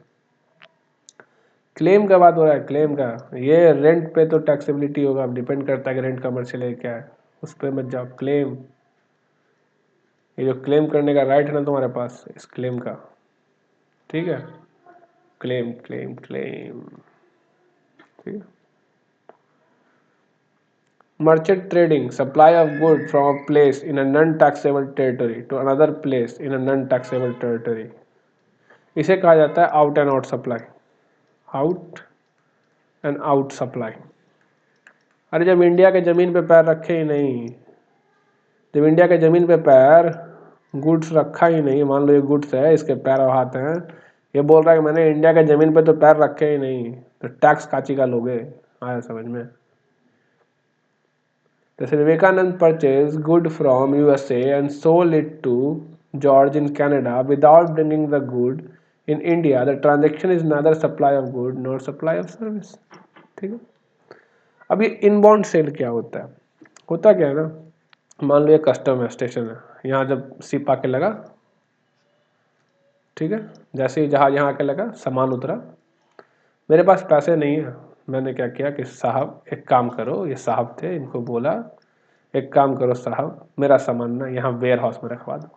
Claim का बात हो रहा है, क्लेम का, ये रेंट पे तो टैक्सेबिलिटी होगा, अब डिपेंड करता है कि रेंट कमर्शियल है क्या है, उस पर मत जाओ। क्लेम, ये जो क्लेम करने का राइट है ना तुम्हारे पास, इस क्लेम का, ठीक है, क्लेम क्लेम क्लेम, ठीक है। Merchant trading, supply of good from a place in a non-taxable territory to another place in a non-taxable territory, इसे कहा जाता है out and out supply, out and out supply. अरे जब इंडिया के ज़मीन पे पैर रखे ही नहीं, जब इंडिया के ज़मीन पे पैर गुड्स रखा ही नहीं, मान लो ये गुड्स है, इसके पैर और हाथ हैं, ये बोल रहा है कि मैंने इंडिया के ज़मीन पे तो पैर रखे ही नहीं, तो टैक्स काची का लोगे, आया समझ में। जैसे Vivekananda purchase good from USA and sold it to George in Canada without bringing the good in India, the transaction is neither supply of good not supply of service, ठीक है। अब ये इनबाउंड सेल क्या होता है, होता क्या है ना, मान लो ये कस्टम है, स्टेशन है, यहाँ जब शिप आके लगा, ठीक है, जैसे ही जहाज यहाँ आके लगा, सामान उतरा, मेरे पास पैसे नहीं है, मैंने क्या किया कि साहब एक काम करो, ये साहब थे, इनको बोला एक काम करो साहब, मेरा सामान ना यहाँ वेयर हाउस में रखवा दो।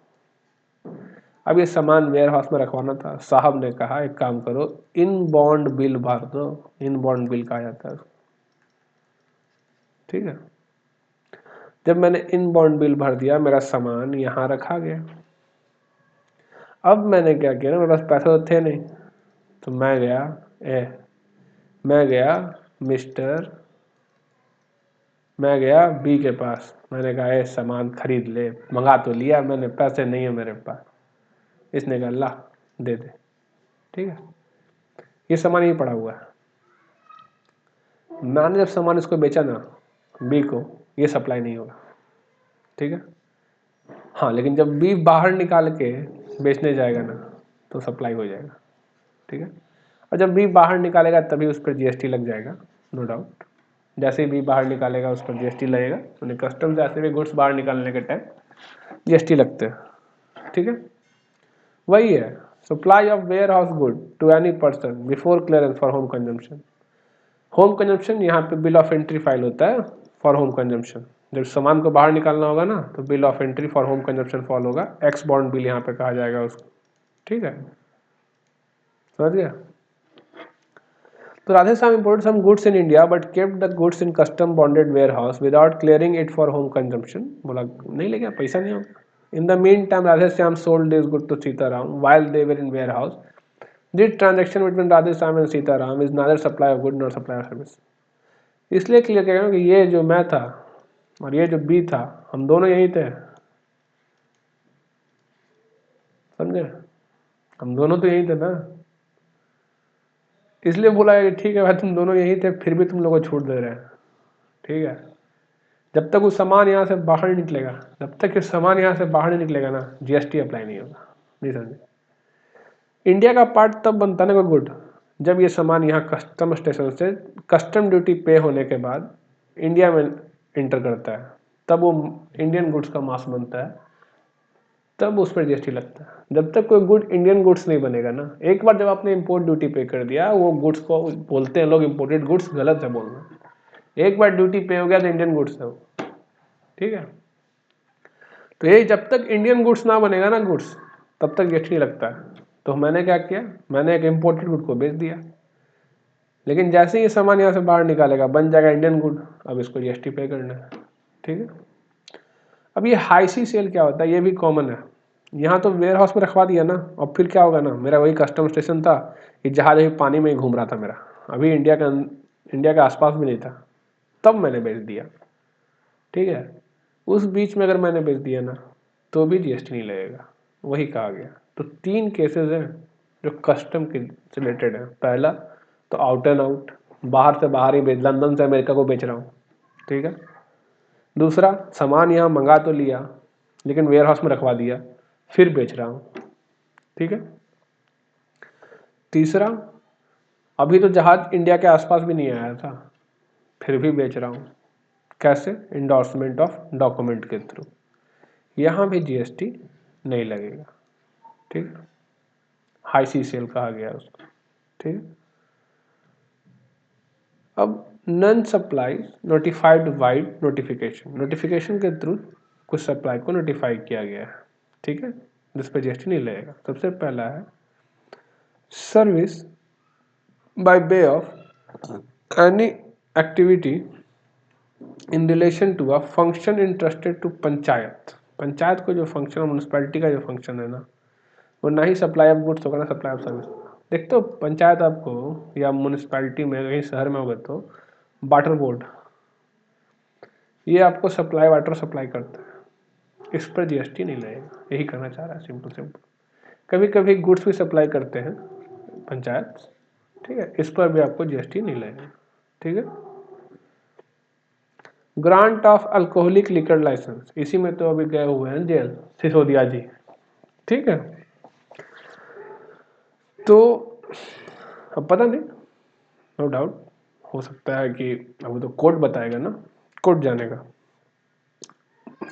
अब ये सामान वेयर हाउस में रखवाना था, साहब ने कहा एक काम करो, इन बॉन्ड बिल भर दो, इन बॉन्ड बिल कहा जाता है, ठीक है। जब मैंने इन बॉन्ड बिल भर दिया, मेरा सामान यहाँ रखा गया। अब मैंने क्या किया ना, मेरे पास पैसे तो थे नहीं, तो मैं गया मैं गया बी के पास, मैंने कहा ये सामान खरीद ले, मंगा तो लिया मैंने, पैसे नहीं है मेरे पास। इसने कहा ला दे दे, ठीक है, ये सामान ही पड़ा हुआ है। मैंने जब सामान इसको बेचा ना, बी को, ये सप्लाई नहीं होगा, ठीक है। हाँ, लेकिन जब बी बाहर निकाल के बेचने जाएगा ना तो सप्लाई हो जाएगा, ठीक है। और जब बी बाहर निकालेगा तभी उस पर जीएसटी लग जाएगा, नो डाउट। जैसे ही बी बाहर निकालेगा उस पर जीएसटी लगेगा, तो कस्टम जैसे भी गुड्स बाहर निकालने के टाइम जीएसटी लगते हैं, ठीक है। वही है, supply of warehouse good to any person before clearance for home consumption. Home consumption यहाँ पे बिल ऑफ एंट्री फाइल होता है फॉर होम कंजम्पशन। जब सामान को बाहर निकालना होगा ना तो bill of entry for home consumption fall होगा, एक्स बॉन्ड बिल यहाँ पे कहा जाएगा उसको, ठीक है, समझ गया। तो Radheshyam imported some goods in India but kept the goods in custom bonded warehouse without clearing it for home consumption। बोला नहीं ले गया, पैसा नहीं होगा। In the meantime, Radheshyam sold these goods to Sitaram while they were in warehouse। This transaction between Radheshyam and Sitaram is neither supply of good nor supply of service। इसलिए clear किया कि ये जो मैं था और ये जो बी था, हम दोनों यही थे, समझे, हम दोनों तो यही थे ना। इसलिए बोला है कि ठीक है भाई तुम दोनों यही थे, फिर भी तुम लोगों को छूट दे रहे हैं, ठीक है। जब तक वो सामान यहाँ से बाहर नहीं निकलेगा, जब तक ये सामान यहाँ से बाहर नहीं निकलेगा ना, जीएसटी अप्लाई नहीं होगा, नहीं समझे। इंडिया का पार्ट तब बनता है ना गुड, जब ये सामान यहाँ कस्टम स्टेशन से कस्टम ड्यूटी पे होने के बाद इंडिया में इंटर करता है, तब वो इंडियन गुड्स का मास बनता है, तब उस पर जीएसटी लगता है। जब तक कोई गुड इंडियन गुड्स नहीं बनेगा ना, एक बार जब आपने इंपोर्ट ड्यूटी पे कर दिया, वो गुड्स को बोलते हैं लोग इंपोर्टेड गुड्स, गलत है बोलना। एक बार ड्यूटी पे हो गया तो इंडियन गुड्स है वो, ठीक है। तो ये जब तक इंडियन गुड्स ना बनेगा ना गुड्स, तब तक जीएसटी नहीं लगता है। तो मैंने क्या किया, मैंने एक इम्पोर्टेड गुड को बेच दिया, लेकिन जैसे ही सामान यहाँ से बाहर निकालेगा बन जाएगा इंडियन गुड, अब इसको जीएसटी पे करना है, ठीक है। अब ये हाई सी सेल क्या होता है, ये भी कॉमन है। यहाँ तो वेयर हाउस में रखवा दिया ना, अब फिर क्या होगा ना, मेरा वही कस्टम स्टेशन था, ये जहाज अभी पानी में ही घूम रहा था मेरा, अभी इंडिया के आसपास भी नहीं था, तब मैंने बेच दिया, ठीक है। उस बीच में अगर मैंने बेच दिया ना तो भी जीएसटी नहीं लगेगा, वही कहा गया। तो 3 केसेस हैं जो कस्टम के रिलेटेड है। पहला तो आउट एंड आउट, बाहर से बाहर ही बेच, लंदन से अमेरिका को बेच रहा हूँ, ठीक है। दूसरा, सामान यहाँ मंगा तो लिया लेकिन वेयर हाउस में रखवा दिया, फिर बेच रहा हूँ, ठीक है। तीसरा, अभी तो जहाज इंडिया के आसपास भी नहीं आया था, फिर भी बेच रहा हूँ, कैसे, इंडोर्समेंट ऑफ डॉक्यूमेंट के थ्रू, यहाँ भी जीएसटी नहीं लगेगा, ठीक है। हाई सी सेल कहा गया उसको, ठीक है। अब non supply notified vide notification, notification के थ्रू कुछ सप्लाई को नोटिफाई किया गया है, ठीक है, जिस पर जीएसटी नहीं लगेगा। सबसे पहला है service by way of any activity in relation to a function interested to panchayat. Panchayat को जो फंक्शन, म्यूनसिपैलिटी का जो फंक्शन है ना, वो ना ही सप्लाई ऑफ गुड्स होगा ना सप्लाई ऑफ सर्विस। देखते हो पंचायत आपको या म्यूनसिपैलिटी में कहीं शहर में होगा तो वाटर बोर्ड, ये आपको सप्लाई वाटर सप्लाई करता है, इस पर जीएसटी नहीं लगेगा, यही करना चाह रहा है सिंपल सिंपल। कभी कभी गुड्स भी सप्लाई करते हैं पंचायत, ठीक है, इस पर भी आपको जीएसटी नहीं लगेगा, ठीक है। Grant of alcoholic liquor licence, इसी में तो अभी गए हुए हैं जेल सिसोदिया जी, ठीक है। तो अब पता नहीं, नो डाउट हो सकता है कि अभी तो कोर्ट बताएगा ना, कोर्ट जाने का,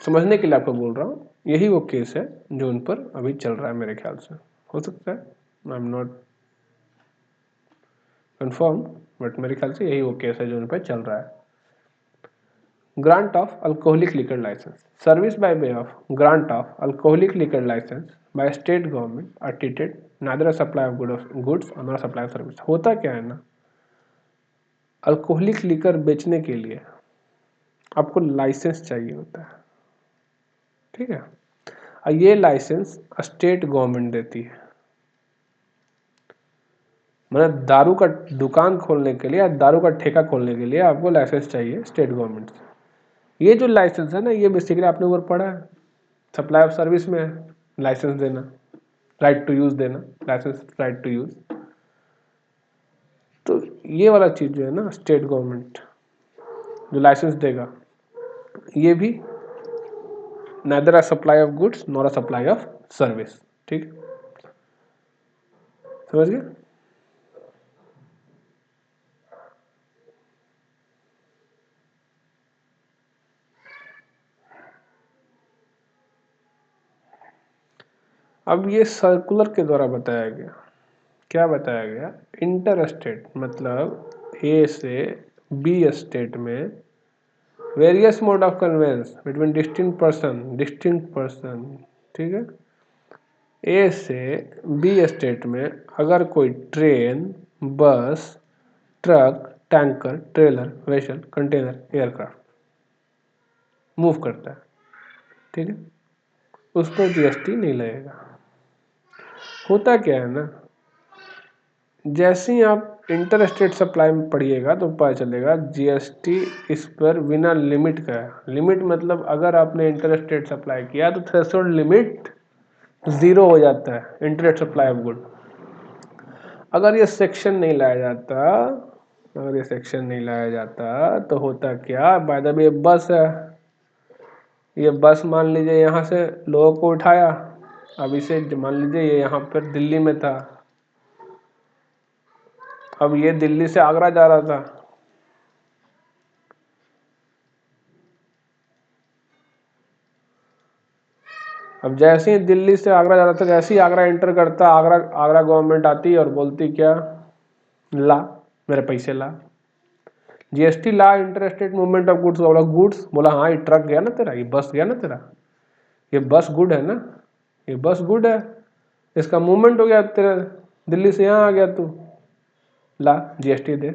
समझने के लिए आपको बोल रहा हूँ। यही वो केस है जो उन पर अभी चल रहा है मेरे ख्याल से, हो सकता है, I am not confirm, but मेरे ख्याल से यही वो केस है जो उन पर चल रहा है। Grant of alcoholic liquor licence, service by way of grant of alcoholic liquor licence by state government are treated neither a supply of goods और नॉट सप्लाई ऑफ सर्विस। होता क्या है ना, अल्कोहलिक लिकर बेचने के लिए आपको लाइसेंस चाहिए होता है, ठीक है, और ये लाइसेंस स्टेट गवर्नमेंट देती है। मतलब दारू का दुकान खोलने के लिए या दारू का ठेका खोलने के लिए आपको लाइसेंस चाहिए स्टेट गवर्नमेंट से। ये जो लाइसेंस है ना, ये बेसिकली आपने ऊपर पढ़ा है, सप्लाई ऑफ सर्विस में है लाइसेंस देना, राइट टू यूज देना, लाइसेंस राइट टू यूज। तो ये वाला चीज जो है ना, स्टेट गवर्नमेंट जो लाइसेंस देगा, ये भी neither a supply of goods nor a supply of service। ठीक, समझ गए? अब ये सर्कुलर के द्वारा बताया गया, क्या बताया गया? इंटर स्टेट मतलब ए से बी स्टेट में various mode of conveyance between distinct person. ठीक है, ए से बी स्टेट में अगर कोई train, bus, truck, tanker, trailer, vessel, container, aircraft move करता है, ठीक है, उस पर जीएसटी नहीं लगेगा। होता क्या है ना, जैसे ही आप इंटर स्टेट सप्लाई में पढ़िएगा तो पता चलेगा जीएसटी इस पर बिना लिमिट का है। लिमिट मतलब अगर आपने इंटर स्टेट सप्लाई किया तो थ्रेशोल्ड लिमिट 0 हो जाता है इंटर सप्लाई ऑफ गुड। अगर ये सेक्शन नहीं लाया जाता, अगर ये सेक्शन नहीं लाया जाता तो होता क्या, बाय द वे बस है, ये बस मान लीजिए यहाँ से लोगों को उठाया, अब इसे मान लीजिए ये यहाँ पर दिल्ली में था, अब ये दिल्ली से आगरा जा रहा था, अब जैसे ही दिल्ली से आगरा जा रहा था, जैसे ही आगरा एंटर करता, आगरा गवर्नमेंट आती और बोलती क्या, ला मेरे पैसे ला, GST law inter state movement of goods. बोला गुड्स, बोला हाँ ये ट्रक गया ना तेरा, ये बस गया ना तेरा, ये बस गुड है ना, ये बस गुड है, इसका मूवमेंट हो गया तेरा, दिल्ली से यहाँ आ गया तू, ला जीएसटी दे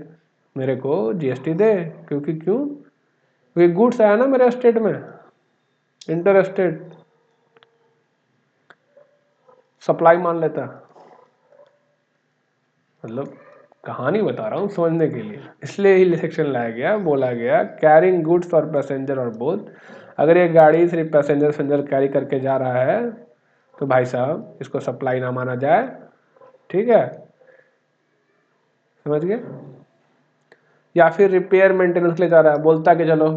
मेरे को, जीएसटी दे, क्योंकि क्यों, ये गुड्स आया ना मेरे स्टेट में, इंटर स्टेट सप्लाई मान लेता। मतलब कहानी बता रहा हूँ समझने के लिए, इसलिए ही सेक्शन लाया गया, बोला गया कैरिंग गुड्स और पैसेंजर और बोथ। अगर ये गाड़ी सिर्फ पैसेंजर कैरी करके जा रहा है तो भाई साहब इसको सप्लाई ना माना जाए, ठीक है, समझ गए? या फिर रिपेयर मेंटेनेंस के लिए जा रहा है, बोलता कि चलो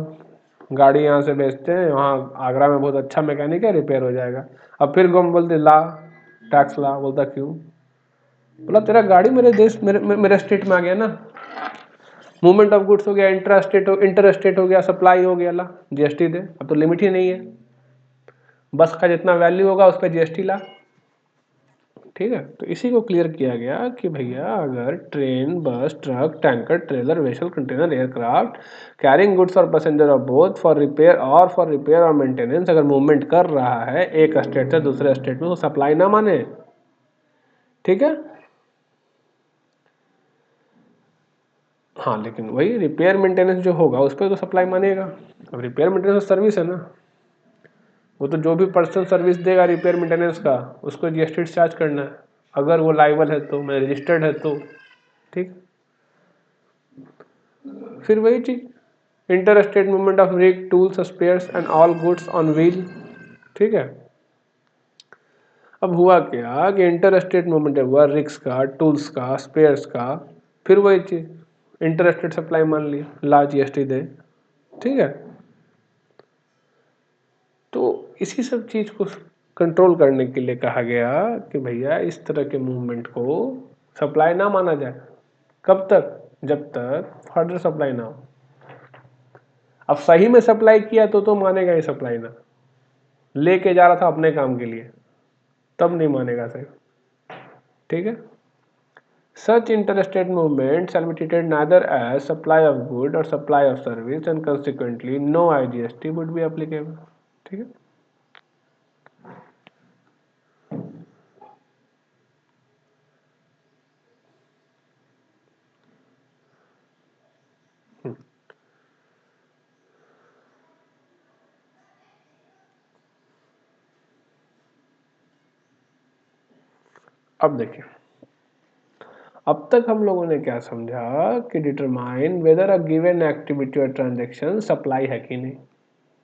गाड़ी यहाँ से बेचते हैं, वहाँ आगरा में बहुत अच्छा मैकेनिक है, रिपेयर हो जाएगा। अब फिर गम बोलते ला टैक्स ला, बोलता क्यों, बोला तेरा गाड़ी मेरे देश मेरे स्टेट में आ गया ना, मूवमेंट ऑफ गुड्स हो गया, इंटर स्टेट हो गया, सप्लाई हो गया, ला जीएसटी दे। अब तो लिमिट ही नहीं है, बस का जितना वैल्यू होगा उस पर जीएसटी ला, ठीक है। तो इसी को क्लियर किया गया कि भैया अगर train, bus, truck, tanker, trailer, vessel, container, aircraft carrying goods or passenger of both for repair or maintenance अगर मूवमेंट कर रहा है एक स्टेट से दूसरे स्टेट में, तो सप्लाई ना माने, ठीक है। हाँ, लेकिन वही रिपेयर मेंटेनेंस जो होगा उस पर तो सप्लाई मानेगा। अब रिपेयर मेंटेनेंस सर्विस है ना, वो तो जो भी पर्सनल सर्विस देगा रिपेयर मेंटेनेंस का उसको जीएसटी चार्ज करना है, अगर वो लाइबल है तो, मैं रजिस्टर्ड है तो, ठीक। फिर वही चीज inter state movement of rig, tools, spares and all goods on wheel, ठीक है। अब हुआ क्या कि इंटर स्टेट मूवमेंट हुआ रिक्स का, टूल्स का, स्पेयर्स का, फिर वही चीज इंटर स्टेट सप्लाई मान ली, ला जीएसटी दे, ठीक है। तो इसी सब चीज को कंट्रोल करने के लिए कहा गया कि भैया इस तरह के मूवमेंट को सप्लाई ना माना जाए, कब तक, जब तक फर्दर सप्लाई ना हो। अब सही में सप्लाई किया तो मानेगा ही सप्लाई ना, लेके जा रहा था अपने काम के लिए तब नहीं मानेगा सही, ठीक है। सच interstate movement shall be treated neither as supply of good or supply of service and consequently no IGST would be applicable, ठीक है। अब देखिए, अब तक हम लोगों ने क्या समझा कि determine whether a given activity और ट्रांजैक्शन सप्लाई है कि नहीं।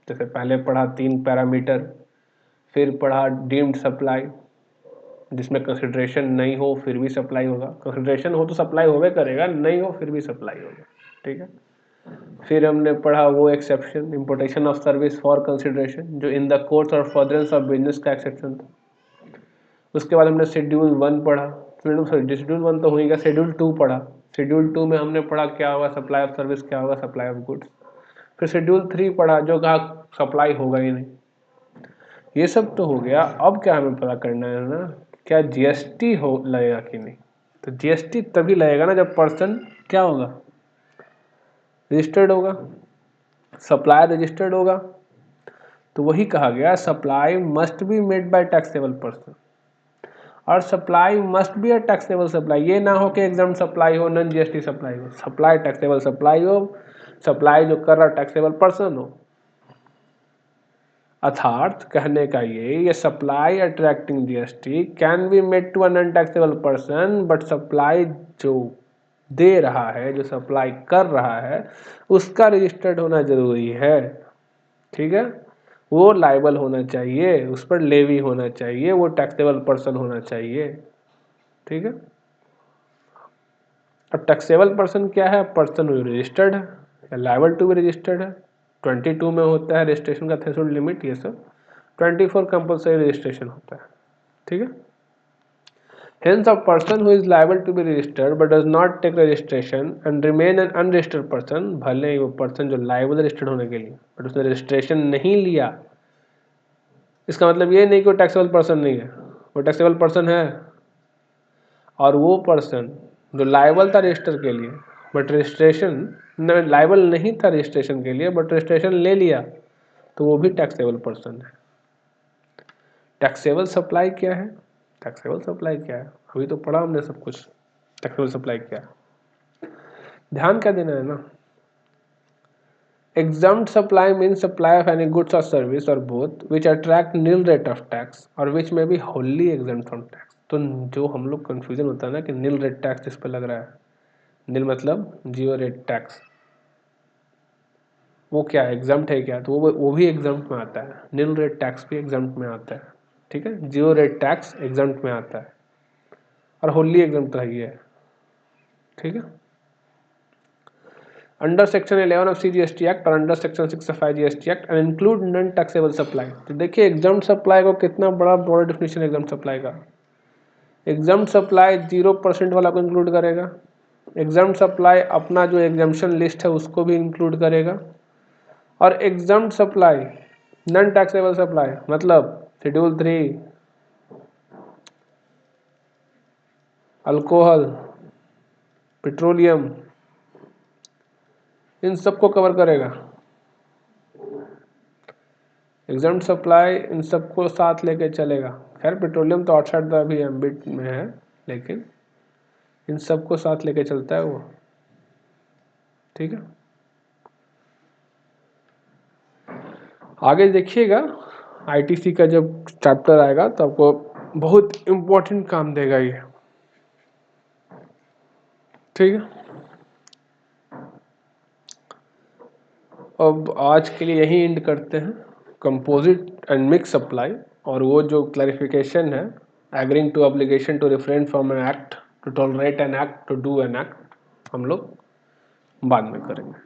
जैसे पहले पढ़ा 3 पैरामीटर, फिर पढ़ा डीम्ड सप्लाई जिसमें कंसिडरेशन नहीं हो फिर भी सप्लाई होगा, कंसिडरेशन हो तो सप्लाई होवे करेगा, नहीं हो फिर भी सप्लाई होगा, ठीक है। फिर हमने पढ़ा वो exception, importation of service for consideration, जो इन द कोर्स और फर्दरेंस ऑफ बिजनेस का एक्सेप्शन था। उसके बाद हमने शेड्यूल 1 पढ़ा, शेड्यूल 1 तो हो ही गया, शेड्यूल 2 पढ़ा। शेड्यूल 2 में हमने पढ़ा क्या होगा सप्लाई ऑफ सर्विस, क्या होगा सप्लाई ऑफ गुड्स। फिर शेड्यूल 3 पढ़ा जो कहा सप्लाई होगा ही नहीं। ये सब तो हो गया। अब क्या हमें पता करना है ना, क्या जीएसटी हो लगेगा कि नहीं। तो जीएसटी तभी लगेगा ना जब पर्सन क्या होगा, रजिस्टर्ड होगा, सप्लाई रजिस्टर्ड होगा। तो वही कहा गया supply must be made by taxable person, और supply must be a taxable supply. ये ना हो कि एग्जाम सप्लाई हो, नॉन जीएसटी सप्लाई हो। सप्लाई टैक्सेबल सप्लाई हो, सप्लाई जो कर रहा टैक्सेबल पर्सन हो। अर्थात कहने का ये supply attracting GST can be made to a non taxable person, but supply जो दे रहा है, जो सप्लाई कर रहा है, उसका रजिस्टर्ड होना जरूरी है। ठीक है, वो लायबल होना चाहिए, उस पर लेवी होना चाहिए, वो टैक्सेबल पर्सन होना चाहिए। ठीक है, अब टैक्सेबल पर्सन क्या है, पर्सन रजिस्टर्ड है या लायबल टू बी रजिस्टर्ड है। 22 में होता है रजिस्ट्रेशन का थ्रेशोल्ड लिमिट, ये सब 24 कंपल्सरी रजिस्ट्रेशन होता है। ठीक है, hence a person who is liable to be registered but does not take registration and remain an unregistered person, भले ही वो पर्सन जो लायबल रजिस्टर्ड होने के लिए बट उसने रजिस्ट्रेशन नहीं लिया, इसका मतलब ये नहीं कि वो टैक्सेबल पर्सन नहीं है, वो टैक्सेबल पर्सन है। और वो पर्सन जो लायबल था रजिस्टर के लिए बट रजिस्ट्रेशन लायबल नहीं था रजिस्ट्रेशन के लिए बट रजिस्ट्रेशन ले लिया, तो वो भी टैक्सेबल पर्सन है। टैक्सेबल सप्लाई क्या है, टैक्सेबल सप्लाई क्या है, अभी तो पढ़ा हमने सब कुछ। टैक्सेबल सप्लाई क्या है, ध्यान क्या देना है ना। Exempt supply means supply of any goods or service or both which attract nil rate of tax or which may be wholly exempt from tax। तो जो हम लोग कंफ्यूजन होता है ना कि नील रेट टैक्स जिस पे लग रहा है, नील मतलब जीरो रेट टैक्स, वो क्या है, एग्जाम्प्ट है क्या, तो वो भी एग्जाम्प्ट में आता है। नील रेट टैक्स भी एग्जाम्प्ट में आता है। ठीक है, जीरो रेट टैक्स एग्जाम्प्ट में आता है और होली एग्जाम्प्ट है ये। ठीक है, under section 11 of CGST act or under section 6 of IGST act and include non taxable supply. तो देखिए एग्जाम्प्ट सप्लाई को कितना बड़ा ब्रॉड डेफिनेशन है एग्जाम्प्ट सप्लाई का। एग्जाम्प्ट सप्लाई 0% वाला को इंक्लूड करेगा, एग्जाम्प्ट सप्लाई अपना जो एग्जाम्पशन लिस्ट है उसको भी इंक्लूड करेगा, और exempt supply non taxable supply मतलब शेड्यूल 3, अल्कोहल, पेट्रोलियम, इन सबको कवर करेगा। एग्जाम्प्ट सप्लाई इन सबको साथ लेके चलेगा। खैर पेट्रोलियम तो आउटसाइड द अभी एम्बिट में है, लेकिन इन सबको साथ लेके चलता है वो। ठीक है, आगे देखिएगा आईटीसी का जब चैप्टर आएगा तो आपको बहुत इम्पोर्टेंट काम देगा ये। ठीक है, अब आज के लिए यही एंड करते हैं, कंपोजिट एंड मिक्स सप्लाई, और वो जो क्लैरिफिकेशन है agreeing to obligation to refrain from an act to tolerate an act to do an act, हम लोग बाद में करेंगे।